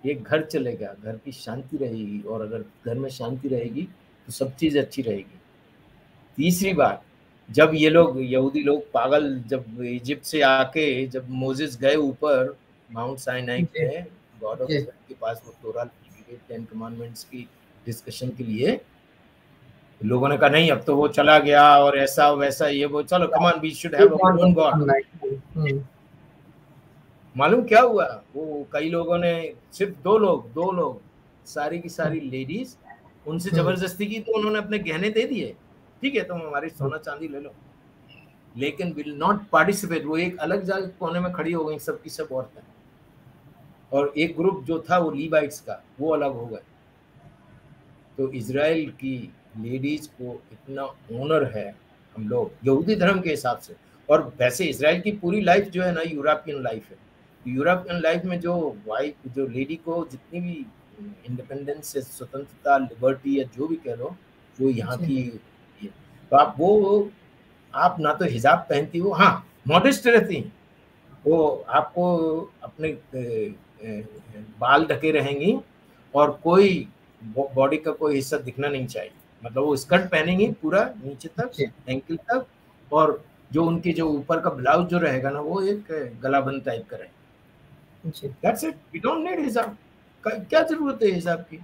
ये घर चलेगा, घर की शांति रहेगी, और अगर घर में शांति रहेगी तो सब चीज अच्छी रहेगी। तीसरी बात, जब ये लोग यहूदी लोग पागल, जब इजिप्ट से आके जब मोसेस गए ऊपर माउंट साइनाई पे गॉड ऑफ के पास, वो तोरा 10 कमांडमेंट्स की डिस्कशन के लिए, लोगों ने कहा नहीं अब तो वो चला गया और ऐसा वैसा ये वो, चलो come on we should have our own God. मालूम क्या हुआ? वो कई लोगों ने, सिर्फ दो लोग सारी की सारी लेडीज, उनसे जबरदस्ती की, तो उन्होंने अपने गहने दे दिए, ठीक है तुम हमारी सोना चांदी ले लो, लेकिन विल नॉट पार्टिसिपेट। वो एक अलग जगह कोने में खड़ी हो गई, सबकी सब औरतें, और एक ग्रुप जो था वो लीवाइट्स का, वो अलग हो गए। तो इजराइल की लेडीज को इतना ऑनर है, हम लोग यहूदी धर्म के हिसाब से, और वैसे इजराइल की पूरी लाइफ जो है ना यूरोपियन लाइफ है। यूरोपियन लाइफ में जो वाइफ, जो लेडी को जितनी भी इंडिपेंडेंस, स्वतंत्रता, लिबर्टी या जो भी कह लो, वो यहाँ की। तो आप ना तो हिजाब पहनती हो, हाँ मॉडेस्ट रहती हैं, वो आपको अपने बाल ढके रहेंगी, और कोई बॉडी का कोई हिस्सा दिखना नहीं चाहिए, मतलब वो स्कर्ट पहनेंगी पूरा नीचे तक, एंकल तक, और जो उनके जो ऊपर का ब्लाउज जो रहेगा ना, वो एक गलाबंद टाइप का रहेगा। That's it. We don't need हिजाब। क्या जरूरत है हिसाब की।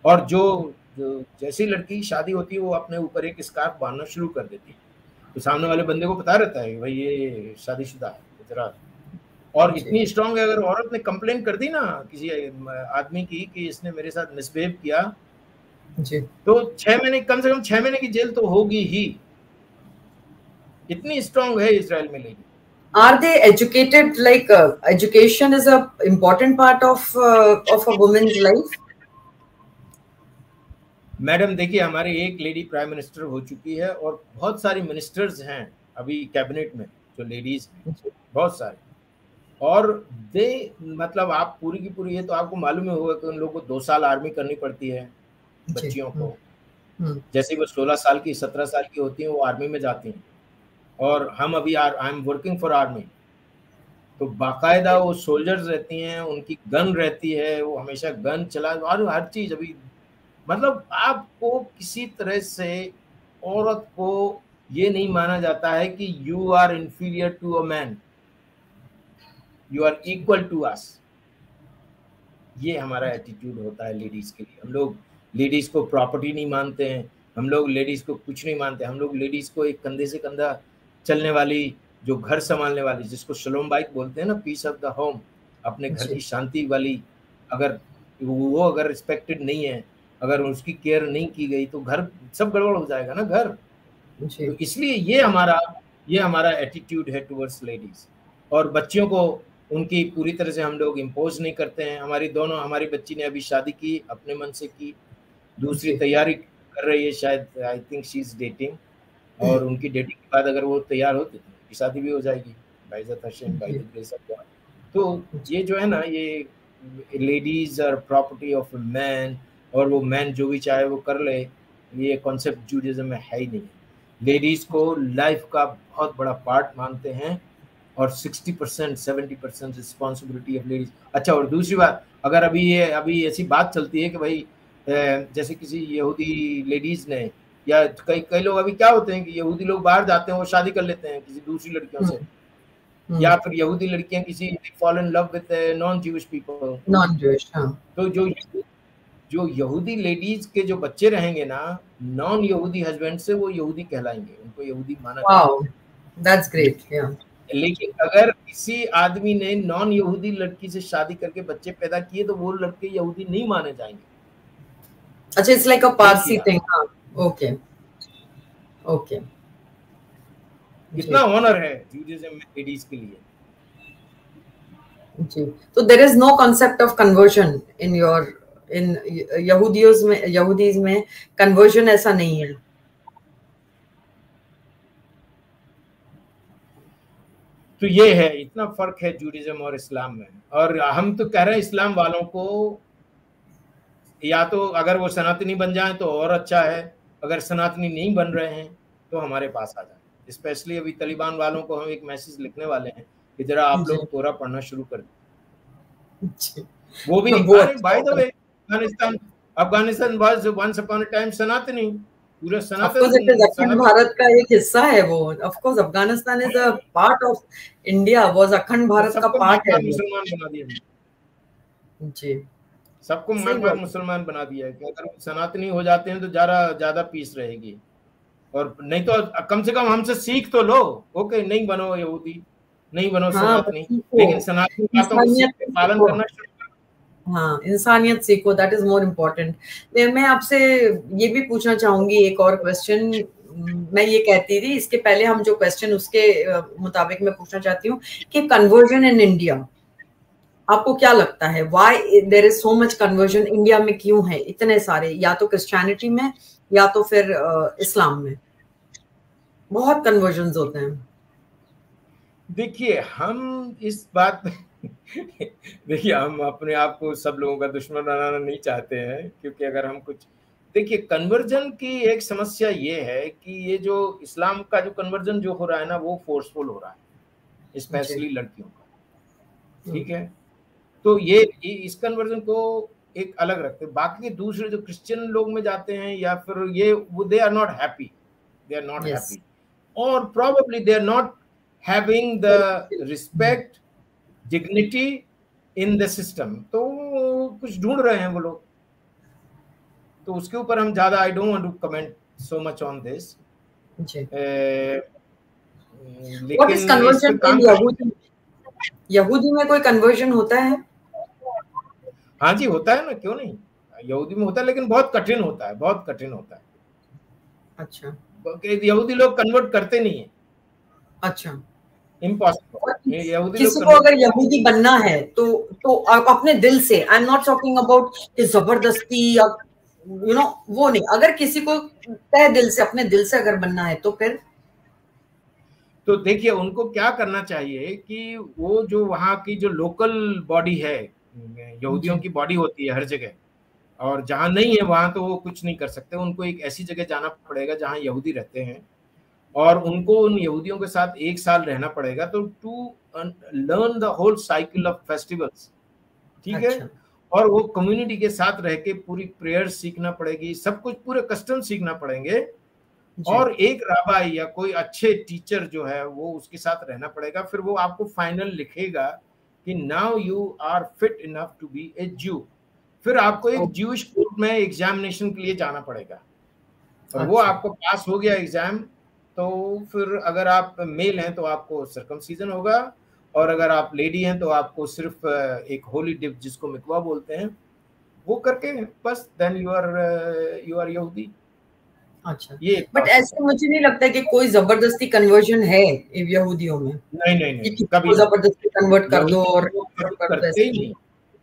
और जो जैसी लड़की शादी होती है वो अपने ऊपर एक स्कार्फ बांधना शुरू कर देती है, तो सामने वाले बंदे को पता रहता है भाई ये शादीशुदा है जरा। और इतनी स्ट्रांग है, अगर औरत ने कंप्लेन कर दी ना किसी आदमी की कि इसने मेरे साथ मिसबिहेव किया जी, तो 6 महीने, कम से कम 6 महीने की जेल तो होगी ही। इतनी स्ट्रांग है इजराइल में lady. Are they educated? Like education is a important part of a woman's life. Madam देखिए, हमारे एक लेडी प्राइम मिनिस्टर हो चुकी है और बहुत सारी मिनिस्टर्स हैं अभी कैबिनेट में जो लेडीज हैं, बहुत सारे। और दे मतलब आप पूरी की पूरी, ये तो आपको मालूम ही होगा कि उन लोगों को 2 साल आर्मी करनी पड़ती है बच्चियों को। जैसे वो 16 साल की 17 साल की होती हैं वो आर्मी में जाती हैं। और हम अभी I am working for army, तो बाकायदा वो सोल्जर्स रहती हैं, उनकी गन रहती है, वो हमेशा गन चला और हर चीज। अभी मतलब आपको किसी तरह से औरत को ये नहीं माना जाता है कि you are inferior to a man, you are equal to us. ये हमारा एटीट्यूड होता है लेडीज के लिए। हम लोग लेडीज को प्रॉपर्टी नहीं मानते हैं, हम लोग लेडीज को कुछ नहीं मानते। हम लोग लेडीज को एक कंधे से कंधा चलने वाली, जो घर संभालने वाली, जिसको शलोम बाइक बोलते हैं ना, पीस ऑफ द होम, अपने घर की शांति वाली, अगर वो अगर रिस्पेक्टेड नहीं है, अगर उसकी केयर नहीं की गई तो घर सब गड़बड़ हो जाएगा ना घर। तो इसलिए ये हमारा एटीट्यूड है टुवर्ड्स लेडीज। और बच्चियों को उनकी पूरी तरह से हम लोग इम्पोज नहीं करते हैं। हमारी बच्ची ने अभी शादी की, अपने मन से की, दूसरी तैयारी कर रही है, शायद I think she is dating, और उनकी डेटिंग के बाद अगर वो तैयार होती तो उनकी शादी भी हो जाएगी by the grace of God. तो ये जो है ना, ये ladies are property of man, और वो मैन जो भी चाहे वो कर ले, ये कॉन्सेप्ट जूडाइज्म में है ही नहीं। लेडीज को लाइफ का बहुत बड़ा पार्ट मानते हैं, और 60% 70% रिस्पॉन्सिबिलिटी ऑफ लेडीज। अच्छा, और दूसरी बात, अगर अभी ऐसी बात चलती है कि भाई जैसे किसी यहूदी लेडीज ने, या कई लोग अभी क्या होते हैं कि यहूदी लोग बाहर जाते हैं, वो शादी कर लेते हैं किसी दूसरी लड़कियों से, या फिर यहूदी लड़कियां किसी fall in love with non Jewish people, non Jewish. तो जो यहूदी लेडीज के जो बच्चे रहेंगे ना, नॉन यहूदी हस्बैंड से, वो यहूदी कहलाएंगे, उनको यहूदी माना जाएगा। That's great. या लेकिन अगर किसी आदमी ने नॉन यहूदी लड़की से शादी करके बच्चे पैदा किए तो वो लड़के यहूदी नहीं माने जाएंगे। अच्छा, it's like a Parsi thing. Okay okay. इतना ऑनर है जूडाइज्म में लेडीज के लिए। जी, तो there is no concept of conversion in यहूदीज में कन्वर्जन ऐसा नहीं है। तो ये है, इतना फर्क है जूडाइज्म और इस्लाम में। और हम तो कह रहे हैं इस्लाम वालों को, या तो अगर वो सनातनी बन जाए तो और अच्छा है, अगर सनातनी नहीं बन रहे हैं तो हमारे पास आ जाए। स्पेशली अभी तालिबान वालों को हम एक मैसेज लिखने वाले हैं कि जरा आप लोग तोरा पढ़ना शुरू कर दें। वो भी by the way, Afghanistan was once upon a time सनातनी, पूरा सनातन अखंड भारत का एक हिस्सा है वो। Of course Afghanistan is a part of India, was अखंड भारत का पार्ट है। मुसलमान बना दिया जी, सबको मार मुसलमान बना दिया है कि अगर सनातनी हो जाते हैं तो ज्यादा पीस रहेगी। और नहीं तो कम से कम हमसे सीख तो लो। ओके, नहीं बनो यहूदी, नहीं बनो सनातनी, लेकिन सनातनी बातों को पालन करना शुरू करो। हाँ, इंसानियत सीखो, दैट इज मोर इम्पोर्टेंट। मैं आपसे ये भी पूछना चाहूंगी एक और क्वेश्चन। मैं ये कहती थी, इसके पहले हम जो क्वेश्चन उसके मुताबिक मैं पूछना चाहती हूँ कि कन्वर्जन इन इंडिया, आपको क्या लगता है why there is so much conversion India में? क्यों है इतने सारे? या तो क्रिश्चियनिटी में या तो फिर इस्लाम में बहुत कन्वर्जन्स होते हैं। देखिए, हम इस बात देखिए, हम अपने आप को सब लोगों का दुश्मन बनाना नहीं चाहते हैं, क्योंकि अगर हम कुछ देखिए, कन्वर्जन की एक समस्या ये है कि ये जो इस्लाम का जो कन्वर्जन जो हो रहा है ना, वो फोर्सफुल हो रहा है, स्पेशली लड़कियों का। ठीक है, तो ये इस कन्वर्जन को एक अलग रखते हैं। बाकी दूसरे जो क्रिश्चियन लोग में जाते हैं, या फिर वो दे आर नॉट हैप्पी, और probably they are not having the respect, dignity in the system, तो कुछ ढूंढ रहे हैं वो लोग, तो उसके ऊपर हम ज्यादा, I don't want to comment so much on this. What is लेकिन इस पे conversion काम in यहूदी? यहूदी में कोई कन्वर्जन होता है? हाँ जी होता है ना, क्यों नहीं, यहूदी में होता है, लेकिन बहुत कठिन होता है, बहुत कठिन होता है। अच्छा, यहूदी लोग कन्वर्ट करते नहीं है। अच्छा, इम्पॉसिबल। यहूदी किसी लोग को अगर यहूदी बनना है तो अपने दिल से, I am not talking about कि जबरदस्ती या वो नहीं, अगर किसी को तय दिल से, अपने दिल से अगर बनना है तो फिर तो देखिए उनको क्या करना चाहिए कि वो जो वहाँ की जो लोकल बॉडी है, यहूदियों की बॉडी होती है हर जगह, और जहाँ नहीं है वहाँ तो वो कुछ नहीं कर सकते, उनको एक ऐसी जगह जाना पड़ेगा जहाँ यहूदी रहते हैं, और उनको उन यहूदियों के साथ 1 साल रहना पड़ेगा, तो to learn the whole cycle of festivals, ठीक है। अच्छा, और वो कम्युनिटी के साथ रह के पूरी प्रेयर सीखना पड़ेगी, सब कुछ पूरे कस्टम सीखना पड़ेंगे, और एक राबाई या कोई अच्छे टीचर जो है वो उसके साथ रहना पड़ेगा, फिर वो आपको फाइनल लिखेगा कि now you are fit enough to be a Jew. फिर आपको एक ज्यूइश कोर्ट में एग्जामिनेशन के लिए जाना पड़ेगा, और वो आपको पास हो गया एग्जाम, तो फिर अगर आप मेल हैं तो आपको सर्कमसीजन होगा, और अगर आप लेडी हैं तो आपको सिर्फ एक होली डिप जिसको मिकवा बोलते हैं वो करके बस, देन यू आर यहूदी। अच्छा, ये बट ऐसे मुझे नहीं लगता कि कोई जबरदस्ती कन्वर्जन है यहूदियों में। नहीं नहीं नहीं, कभी जबरदस्ती कन्वर्ट कर दो और करते ही नहीं,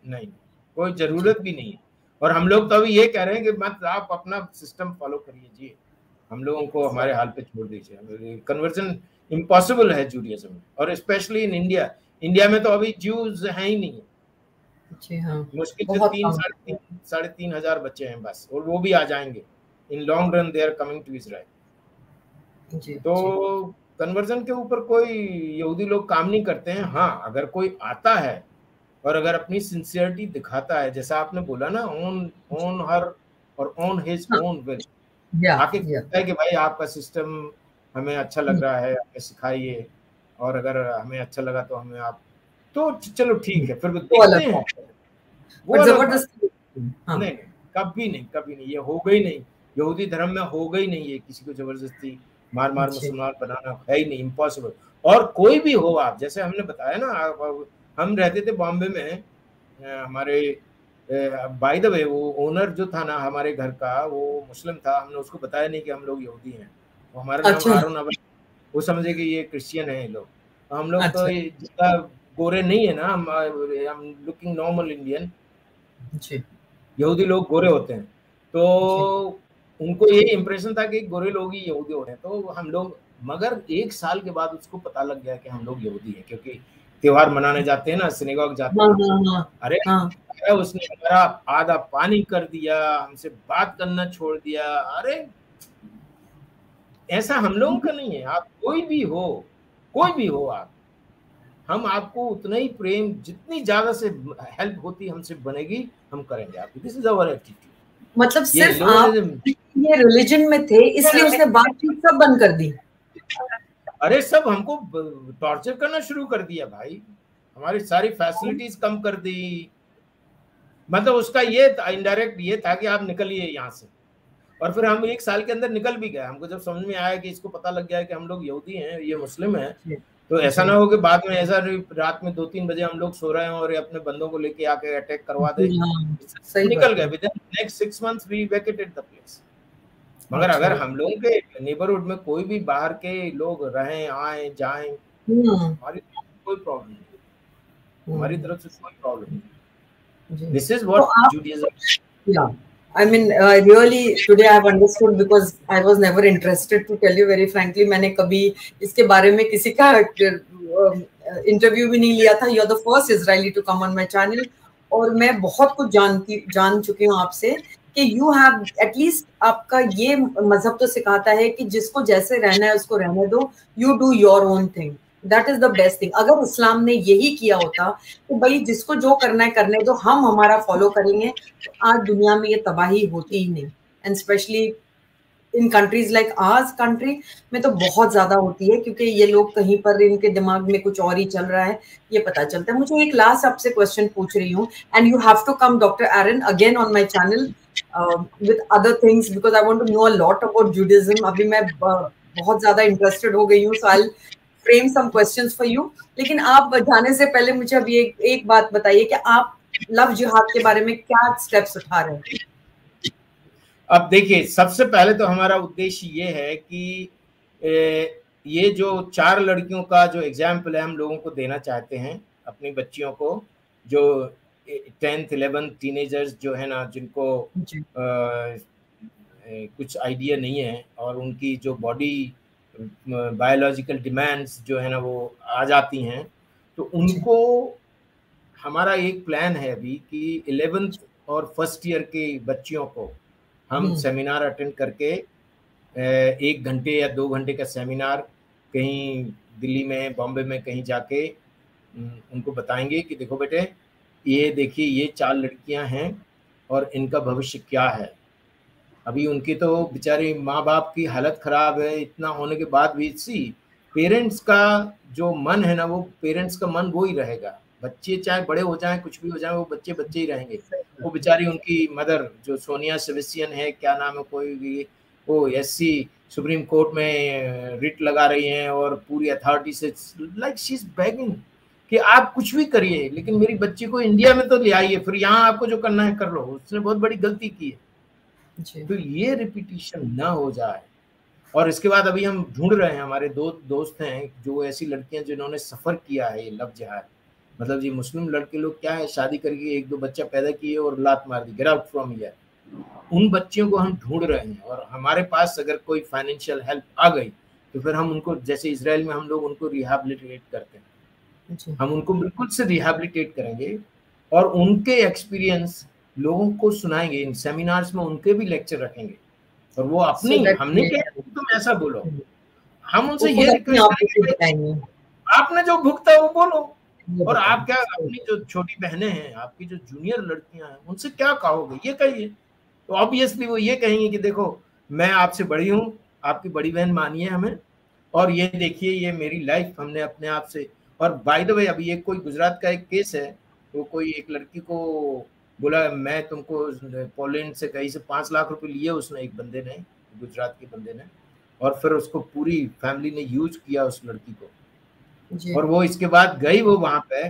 नहीं कोई जरूरत भी नहीं है। और हम लोग तो अभी ये कह रहे हैं कि मत आप अपना सिस्टम फॉलो करिए जी, हम लोगों को हमारे हाल पे छोड़ दीजिए। कन्वर्जन इम्पॉसिबल है जूडियज्म में, और स्पेशली इन इंडिया। इंडिया में तो अभी ज्यूज हैं ही नहीं, मुश्किल से 3,000-3,500 हजार बच्चे हैं बस, और वो भी आ जाएंगे in long run, they are coming to Israel. तो कन्वर्जन के ऊपर कोई यहूदी लोग काम नहीं करते हैं। हाँ, अगर कोई आता है और अगर अपनी सिंसियरिटी दिखाता है, जैसा आपने बोला ना, ओन हर और ओन हिज ओन विल, आके कहता है कि भाई आपका सिस्टम हमें अच्छा लग रहा है, हमें सिखाइए, और अगर हमें अच्छा लगा तो हमें आप, तो चलो ठीक है, फिर वो देखते हैं, वो जबरदस्ती नहीं, कभी नहीं, कभी नहीं, ये हो गई नहीं, यहूदी धर्म में हो गई नहीं, ये किसी को जबरदस्ती मार मुसलमान बनाना है ही नहीं, इम्पॉसिबल। और कोई भी हो, आप जैसे हमने बताया ना, हम रहते थे बॉम्बे में, हमारे बाय द वे वो ओनर जो था ना हमारे घर का, वो मुस्लिम था, हमने उसको बताया नहीं कि हम लोग यहूदी हैं, वो हमारा नाम हारून अब्बास, वो समझे कि ये क्रिश्चियन है ये लोग, हम लोग तो जितना गोरे नहीं है ना, हम लुकिंग नॉर्मल इंडियन, यहूदी लोग गोरे होते हैं, तो उनको ये इंप्रेशन था कि गोरे लोग ही यहूदी होते हैं, तो हम लोग, मगर 1 साल के बाद उसको पता लग गया कि हम लोग यहूदी हैं, क्योंकि त्योहार मनाने जाते हैं ना, सिनेगॉग जाते हैं, अरे उसने हमारा आधा पानी कर दिया, हमसे बात करना छोड़ दिया। अरे ऐसा हम लोगों का नहीं है, आप कोई भी हो आप, हम आपको उतना ही प्रेम, जितनी ज्यादा से हेल्प होती हमसे बनेगी हम करेंगे आपकी। This is our attitude. मतलब सिर्फ आप ये रिलीजन में थे इसलिए उसने बातचीत सब बंद कर दी? अरे सब हमको टॉर्चर करना शुरू कर दिया भाई, हमारी सारी फैसिलिटीज कम कर दी, मतलब उसका ये इनडायरेक्ट ये था कि आप निकलिए यहाँ से। और फिर हम 1 साल के अंदर निकल भी गए, हमको जब समझ में आया कि इसको पता लग गया है कि हम लोग यहूदी हैं, ये मुस्लिम हैं, तो ऐसा ना हो कि बाद में ऐसा रात में 2-3 बजे हम लोग सो रहे हैं और अपने बंदों को लेके आके अटैक करवा दे। निकल गए, within next 6 months we vacated the place. मगर अगर हम लोगों के नेबरहुड में कोई भी बाहर के लोग रहें, आए जाएं, हमारी कोई प्रॉब्लम नहीं, हमारी तरफ से कोई प्रॉब्लम नहीं। This is what Judaism. I mean, really today I have understood, because I was never interested, to tell you very frankly. मैंने कभी इसके बारे में किसी का इंटरव्यू भी नहीं लिया था। You're the first Israeli to come on my channel, और मैं बहुत कुछ जान चुकी हूँ आपसे कि you have at least, आपका ये मजहब तो सिखाता है कि जिसको जैसे रहना है उसको रहने दो, you do your own thing, that is the best thing। अगर इस्लाम ने यही किया होता तो भाई जिसको जो करना है करने दो, हम हमारा फॉलो करेंगे, तो आज दुनिया में ये तबाही होती ही नहीं। And specially in countries like ours country में तो बहुत ज्यादा होती है, क्योंकि ये लोग कहीं पर इनके दिमाग में कुछ और ही चल रहा है, ये पता चलता है। मुझे एक लास्ट आपसे क्वेश्चन पूछ रही हूँ, and you have to come doctor Aaron again on my channel with other things, because I want to know a lot about Judaism. अभी मैं बहुत ज्यादा इंटरेस्टेड हो गई हूँ, so I will frame some questions for you. लेकिन आप जाने से पहले मुझे अभी एक बात बताइए कि आप लव जिहाद के बारे में क्या स्टेप्स उठा रहे हैं? अब देखिए, सबसे पहले तो हमारा उद्देश्य ये है कि ये जो 4 लड़कियों का जो एग्जाम्पल है हम लोगों को देना चाहते हैं अपनी बच्चियों को, जो 10th 11th टीनेजर्स जो है ना, जिनको कुछ आइडिया नहीं है और उनकी जो बॉडी बायोलॉजिकल डिमांड्स जो है ना वो आ जाती हैं, तो उनको हमारा एक प्लान है अभी कि 11th और फर्स्ट ईयर के बच्चियों को हम सेमिनार अटेंड करके 1 घंटे या 2 घंटे का सेमिनार कहीं दिल्ली में, बॉम्बे में कहीं जाके उनको बताएंगे कि देखो बेटे, ये देखिए ये 4 लड़कियां हैं और इनका भविष्य क्या है। अभी उनकी तो बेचारी माँ बाप की हालत खराब है, इतना होने के बाद भी पेरेंट्स का जो मन है ना, वो पेरेंट्स का मन वो ही रहेगा। बच्चे चाहे बड़े हो जाएं, कुछ भी हो जाए, वो बच्चे बच्चे ही रहेंगे। वो बेचारी उनकी मदर जो सोनिया सेबेस्टियन है, क्या नाम है, कोई भी, वो एससी सुप्रीम कोर्ट में रिट लगा रही हैं और पूरी अथॉरिटी से लाइक शी इज बेगिंग कि आप कुछ भी करिए, लेकिन मेरी बच्ची को इंडिया में तो ले आइए, फिर यहाँ आपको जो करना है कर लो। उसने बहुत बड़ी गलती की है, तो ये रिपीटिशन ना हो जाए। और इसके बाद अभी हम ढूंढ रहे हैं, हमारे 2 दोस्त हैं जो ऐसी लड़कियां जिन्होंने सफर किया है ये लव जिहाद। मतलब जी मुस्लिम लड़के लोग क्या है, शादी करके 1-2 बच्चा पैदा किए और लात मार दी, गेट आउट फ्रॉम हियर। उन बच्चियों को हम ढूंढ रहे हैं, और हमारे पास अगर कोई फाइनेंशियल हेल्प आ गई तो फिर हम उनको, जैसे इजराइल में हम लोग उनको रिहैबिलिटेट करते हैं, हम उनको बिल्कुल से रिहैबिलिटेट करेंगे और उनके एक्सपीरियंस लोगों को सुनाएंगे। इन सेमिनार्स में उनके भी लेक्चर रखेंगे, और वो अपनी, हमने क्या तुम ऐसा बोलो, हम उनसे ये रिक्वेस्ट करेंगे आपने जो भुगता वो बोलो। और आप क्या अपनी जो छोटी बहनें हैं, आपकी जो जूनियर लड़कियां हैं, उनसे क्या कहोगे, ये कहिए। तो ऑब्वियसली वो ये कहेंगे कि देखो मैं आपसे बड़ी हूँ, आपकी बड़ी बहन मानिए हमें, और ये देखिए ये मेरी लाइफ हमने अपने आप से। और बाय द वे अभी एक कोई गुजरात का एक केस है, वो कोई एक लड़की को बोला मैं तुमको पोलैंड से कहीं से 5 लाख रुपए लिए उसने, एक बंदे ने, गुजरात के बंदे ने, और फिर उसको पूरी फैमिली ने यूज किया उस लड़की को। और वो इसके बाद गई वो वहां पे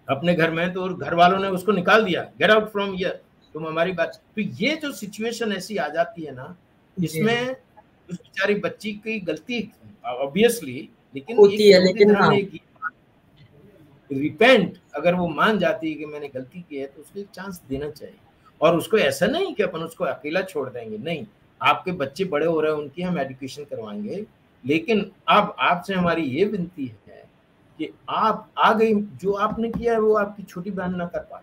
अपने घर में, तो घर वालों ने उसको निकाल दिया, गेट आउट फ्रॉम हियर, तुम हमारी बात। तो ये जो सिचुएशन ऐसी आ जाती है ना, इसमें उस बेचारी बच्ची की गलती ऑब्वियसली, लेकिन होती है, लेकिन हाँ, रिपेंट अगर वो मान जाती है कि मैंने गलती की है, तो उसको एक चांस देना चाहिए। और उसको ऐसा नहीं कि अपन उसको अकेला छोड़ देंगे, नहीं, आपके बच्चे बड़े हो रहे हैं, उनकी हम एजुकेशन करवाएंगे, लेकिन अब आपसे हमारी ये विनती है कि आप आ गई, जो आपने किया है वो आपकी छोटी बहन ना कर पाए,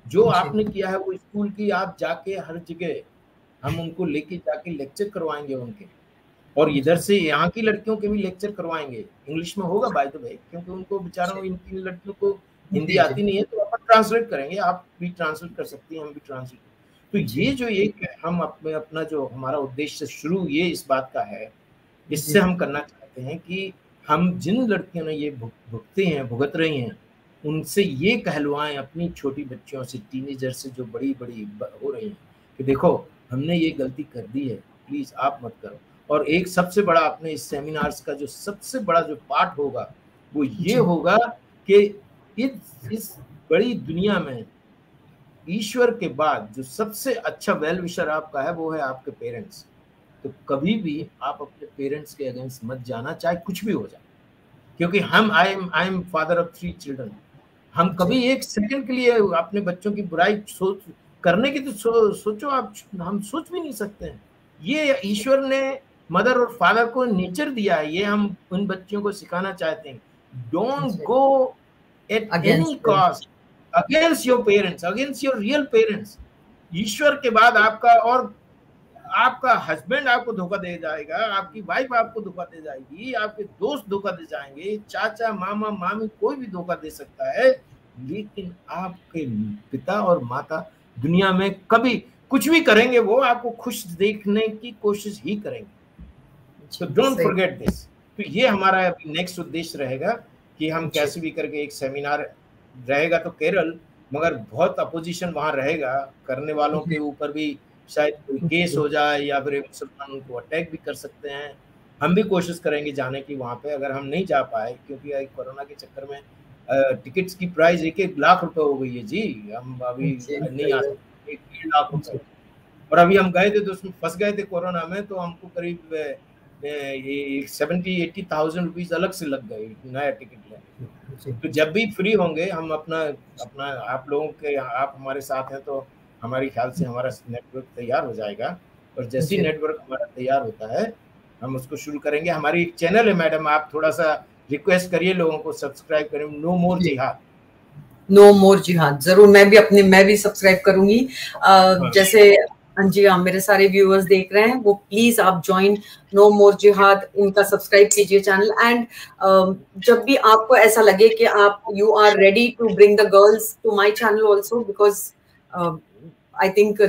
जो आपने किया है वो स्कूल की आप जाके हर जगह हम उनको लेके जाके लेक्चर करवाएंगे उनके, और इधर से यहाँ की लड़कियों के भी लेक्चर करवाएंगे। इंग्लिश में होगा बाय द वे, क्योंकि उनको बेचारों इन लड़कियों को हिंदी आती नहीं है, तो अपन ट्रांसलेट करेंगे, आप भी ट्रांसलेट कर सकती हैं, हम भी ट्रांसलेट। तो ये जो एक हम अपना जो हमारा उद्देश्य शुरू ये इस बात का है, इससे हम करना चाहते हैं कि हम जिन लड़कियों ने ये भुगत रही हैं, उनसे ये कहलवाएं अपनी छोटी बच्चियों से, टीनेजर से जो बड़ी हो रही हैं, कि देखो हमने ये गलती कर दी है, प्लीज आप मत करो। और एक सबसे बड़ा अपने इस सेमिनार्स का जो सबसे बड़ा जो पार्ट होगा वो ये होगा कि इस बड़ी दुनिया में ईश्वर के बाद जो सबसे अच्छा वेल विशर आपका है वो है आपके पेरेंट्स। तो कभी भी आप अपने पेरेंट्स के अगेंस्ट मत जाना, चाहे कुछ भी हो जाए, क्योंकि हम I am father of 3 children. हम कभी एक सेकंड के लिए अपने बच्चों की बुराई करने की तो सोचो आप, हम सोच भी नहीं सकते हैं। ये ईश्वर ने मदर और फादर को नेचर दिया है, ये हम उन बच्चों को सिखाना चाहते हैं। Don't go at any cost against your parents, against your real parents. ईश्वर के बाद आपका हस्बैंड आपको धोखा दे जाएगा, आपकी वाइफ आपको धोखा दे जाएगी, आपके दोस्त धोखा दे जाएंगे, चाचा मामा मामी कोई भी धोखा दे सकता है, लेकिन आपके पिता और माता दुनिया में कभी, कुछ भी करेंगे वो आपको खुश देखने की कोशिश ही करेंगे। तो डोंट फॉरगेट दिस। तो ये हमारा नेक्स्ट उद्देश्य रहेगा कि हम कैसे भी करके एक सेमिनार रहेगा तो केरल, मगर बहुत अपोजिशन वहां रहेगा, करने वालों के ऊपर भी शायद कोई केस हो जाए या फिर मुसलमान उनको अटैक भी कर सकते हैं। हम भी कोशिश करेंगे जाने की वहां पे, अगर हम नहीं जा पाए क्योंकि कोरोना के चक्कर में टिकट्स की प्राइस 1-1 लाख रुपए हो गई है जी। हम अभी नहीं आ सकते, 1-1.5 लाख रुपए। और अभी हम गए थे तो उसमें फंस गए थे कोरोना में, तो हमको करीब 70-80,000 रुपीज अलग से लग गए नया टिकट लेने। तो जब भी फ्री होंगे हम अपना आप लोगों के, आप हमारे साथ हैं तो हमारे ख्याल से हमारा नेटवर्क तैयार हो जाएगा, और जैसे नेटवर्क हमारा तैयार होता है हम उसको शुरू करेंगे। हमारी एक चैनल है मैडम, आप थोड़ा सा रिक्वेस्ट करिए लोगों को सब्सक्राइब करें, नो मोर जिहाद। नो मोर जिहाद जरूर, मैं भी सब्सक्राइब करूंगी। जैसे हाँ जी, हाँ, मेरे सारे व्यूअर्स देख रहे हैं, वो प्लीज आप ज्वाइन नो मोर जिहाद, इनका सब्सक्राइब कीजिए चैनल। एंड जब भी आपको ऐसा लगे कि आप you are ready to bring the girls to my channel also, because I think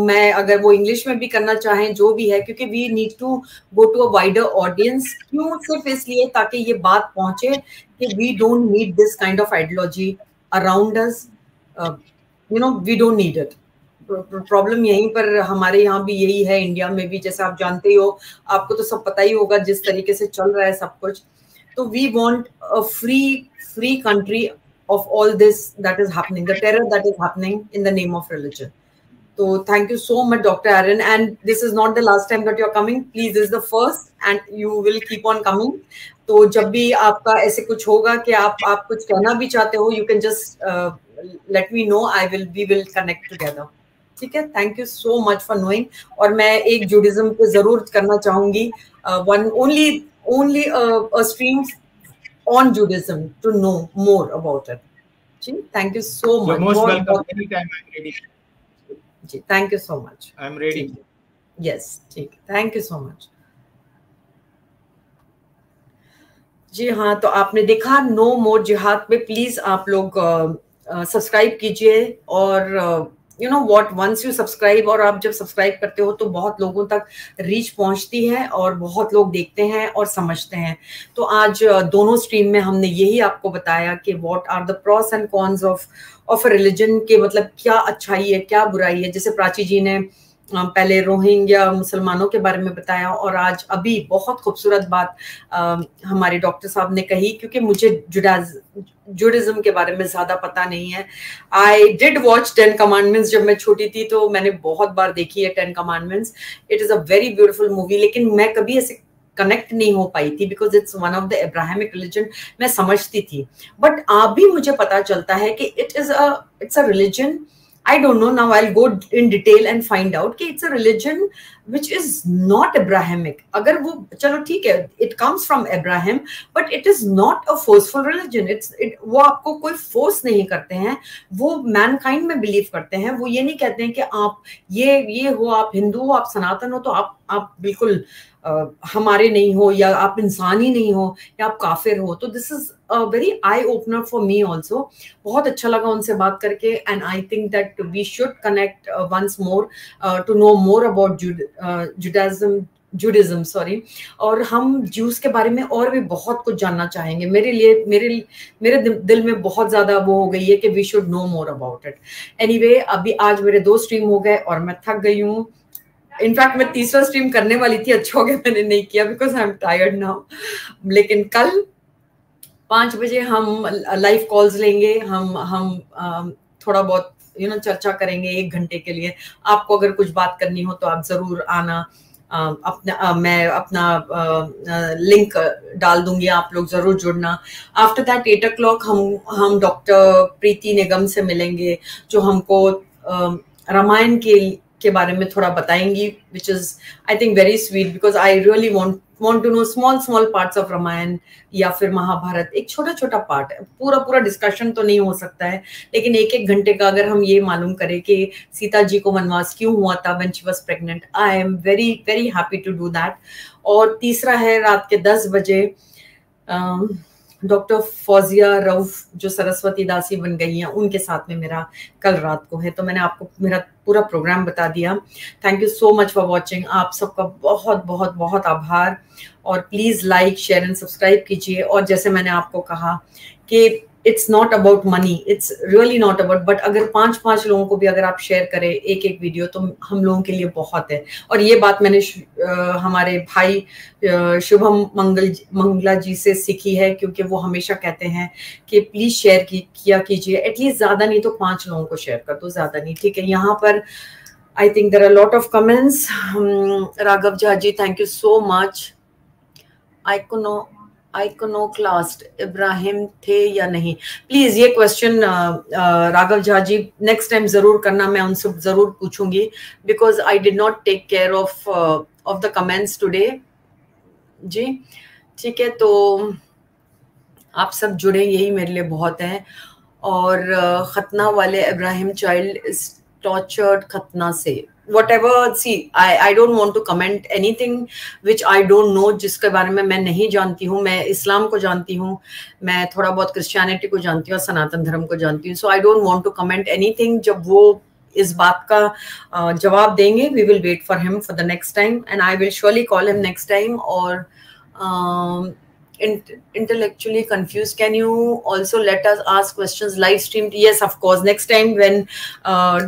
मैं अगर वो इंग्लिश में भी करना चाहें जो भी है, क्योंकि we need to go to a wider audience. क्यों? सिर्फ इसलिए ताकि ये बात पहुंचे कि we don't need this kind of ideology around us, you know, we don't need it. Problem यहीं पर हमारे यहाँ भी यही है, इंडिया में भी, जैसे आप जानते ही हो, आपको तो सब पता ही होगा जिस तरीके से चल रहा है सब कुछ। तो we want a free country of all this that is happening, the terror that is happening in the name of religion. So thank you so much, Dr. Aaron, and this is not the last time that you're coming. Please, this is the first and you will keep on coming. तो जब भी आपका ऐसे कुछ होगा कि आप कुछ कहना भी चाहते हो, you can just let me know. We will connect together. ठीक है? Thank you so much for knowing. और मैं एक जुडिज्म पे जरूर करना चाहूंगी, only a stream on Judaism to know more about it. Thank you so much. You're most welcome. Anytime I'm ready. Thank you so much. I'm ready. Yes, thank you so much. जी हाँ, तो आपने देखा no मोर जिहाद पे please आप लोग subscribe कीजिए। और you know what, once you subscribe, और आप जब सब्सक्राइब करते हो तो बहुत लोगों तक रीच पहुंचती है और बहुत लोग देखते हैं और समझते हैं। तो आज दोनों स्ट्रीम में हमने यही आपको बताया कि what are the pros and cons of a religion, के मतलब क्या अच्छाई है क्या बुराई है। जैसे प्राची जी ने पहले रोहिंग्या मुसलमानों के बारे में बताया, और आज अभी बहुत खूबसूरत बात हमारे डॉक्टर साहब ने कही, क्योंकि मुझे जुडिज्म के बारे में ज्यादा पता नहीं है। आई डिड वॉच 10 कमांडमेंट्स जब मैं छोटी थी, तो मैंने बहुत बार देखी है 10 commandments. It is a very beautiful movie, लेकिन मैं कभी ऐसे कनेक्ट नहीं हो पाई थी because it's one of the Abrahamic religion. मैं समझती थी, बट अभी मुझे पता चलता है कि it's a religion. I don't know, now I'll go in detail and find out कि it's a religion which is not Abrahamic. अगर वो, चलो ठीक है, it comes from Abraham, but it is not a forceful religion. वो आपको कोई force नहीं करते हैं, वो mankind में बिलीव करते हैं। वो ये नहीं कहते हैं कि आप ये हो, आप हिंदू हो, आप सनातन हो, तो आप बिल्कुल हमारे नहीं हो, या आप इंसान ही नहीं हो, या आप काफिर हो। तो this is a very eye opener for me also. बहुत अच्छा लगा उनसे बात करके, and I think that we should connect once more to know more about Judaism sorry. और हम ज्यूस के बारे में और भी बहुत कुछ जानना चाहेंगे। मेरे दिल में बहुत ज्यादा वो हो गई है कि we should know more about it. Anyway, अभी आज मेरे 2 स्ट्रीम हो गए और मैं थक गई हूँ। इनफैक्ट मैं तीसरा स्ट्रीम करने वाली थी, अच्छा हो गया मैंने नहीं किया because I am tired now. लेकिन कल 5 बजे हम लाइव कॉल्स लेंगे, हम थोड़ा बहुत चर्चा करेंगे 1 घंटे के लिए। आपको अगर कुछ बात करनी हो तो आप जरूर आना। मैं अपना लिंक डाल दूंगी, आप लोग जरूर जुड़ना। आफ्टर दैट 8 o'clock हम डॉक्टर प्रीति निगम से मिलेंगे, जो हमको रामायण के बारे में थोड़ा बताएंगी, which is I think very sweet because I really want to know small parts of Ramayan या फिर महाभारत। एक छोटा पार्ट है, पूरा डिस्कशन तो नहीं हो सकता है, लेकिन 1 घंटे का अगर हम ये मालूम करें कि सीता जी को वनवास क्यों हुआ था when she was pregnant, I am very happy to do that। और तीसरा है रात के 10 बजे डॉक्टर फौजिया रऊफ जो सरस्वती दासी बन गई हैं, उनके साथ में मेरा कल रात को है। तो मैंने आपको मेरा पूरा प्रोग्राम बता दिया। Thank you so much for watching. आप सबका बहुत बहुत बहुत आभार, और please like share and subscribe कीजिए। और जैसे मैंने आपको कहा कि it's not about money, it's really not about, but अगर 5 लोगों को भी अगर आप शेयर करें एक वीडियो, तो हम लोगों के लिए बहुत है। और ये बात मैंने हमारे भाई शुभम मंगला जी से सीखी है, क्योंकि वो हमेशा कहते हैं कि प्लीज शेयर किया कीजिए, एटलीस्ट ज्यादा नहीं तो 5 लोगों को शेयर कर दो, ज्यादा नहीं, ठीक है। यहाँ पर I think there are lot of comments. Raghav Jha ji, thank you so much. Iconoclast Ibrahim थे या नहीं, प्लीज ये question Raghav Jha ji next time जरूर करना, मैं उनसे जरूर पूछूंगी, because I did not take care of the comments today जी, ठीक है। तो आप सब जुड़े, यही मेरे लिए बहुत है। और खतना वाले इब्राहिम चाइल्ड इज टॉर्चर्ड खतना से, whatever, see, I don't want to comment anything which I don't know, जिसके बारे में मैं नहीं जानती हूँ। मैं इस्लाम को जानती हूँ, मैं थोड़ा बहुत क्रिश्चियनिटी को जानती हूँ और सनातन धर्म को जानती हूँ, so I don't want to comment anything। जब वो इस बात का जवाब देंगे, we will wait for him for the next time and I will surely call him next time। और intellectually confused, can you also let us ask questions live streamed? Yes, of course, next time when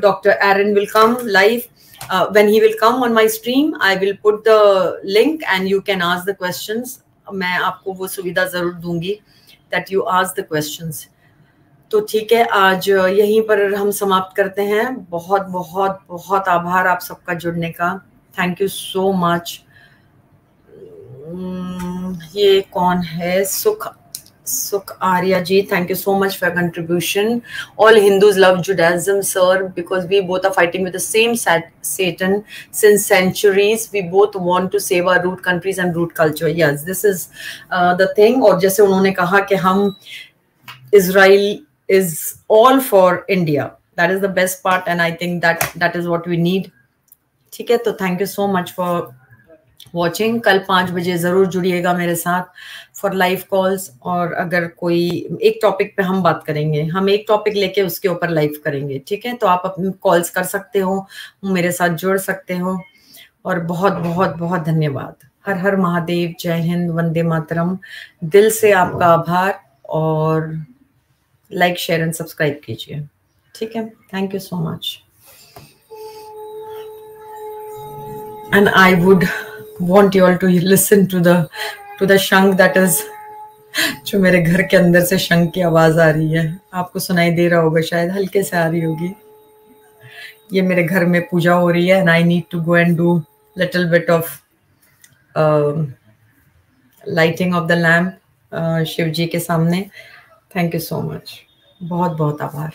Dr. Aaron will come live, when he will come on my stream, I will put the link and you can ask the questions। मैं आपको वो सुविधा जरूर दूंगी that you ask the questions। तो ठीक है, आज यहीं पर हम समाप्त करते हैं। बहुत बहुत बहुत आभार आप सबका जुड़ने का, थैंक यू सो मच। ये कौन है? सुख Arya ji, thank you so much for your contribution। All Hindus love Judaism, sir, because we both are fighting with the same Satan since centuries। We both want to save our root countries and root culture। Yes, this is the thing। और जैसे उन्होंने कहा कि हम Israel is all for India, that is the best part and I think that is what we need। ठीक है, तो thank you so much for watching. कल 5 बजे जरूर जुड़िएगा मेरे साथ फॉर लाइव कॉल्स। और अगर कोई एक टॉपिक पे हम बात करेंगे, हम एक टॉपिक लेके उसके ऊपर लाइव करेंगे, ठीक है। तो आप अपनी कॉल्स कर सकते हो, मेरे साथ जुड़ सकते हो। और बहुत बहुत बहुत धन्यवाद। हर हर महादेव, जय हिंद, वंदे मातरम। दिल से आपका आभार, और लाइक शेयर एंड सब्सक्राइब कीजिए, ठीक है। Thank you so much. And I would want you all to listen to the शंख that is, जो मेरे घर के अंदर से शंख की आवाज आ रही है, आपको सुनाई दे रहा होगा, शायद हल्के से आ रही होगी। ये मेरे घर में पूजा हो रही है and I need to go and do little bit of lighting of the lamp Shiv जी के सामने। थैंक यू सो मच, बहुत बहुत आभार।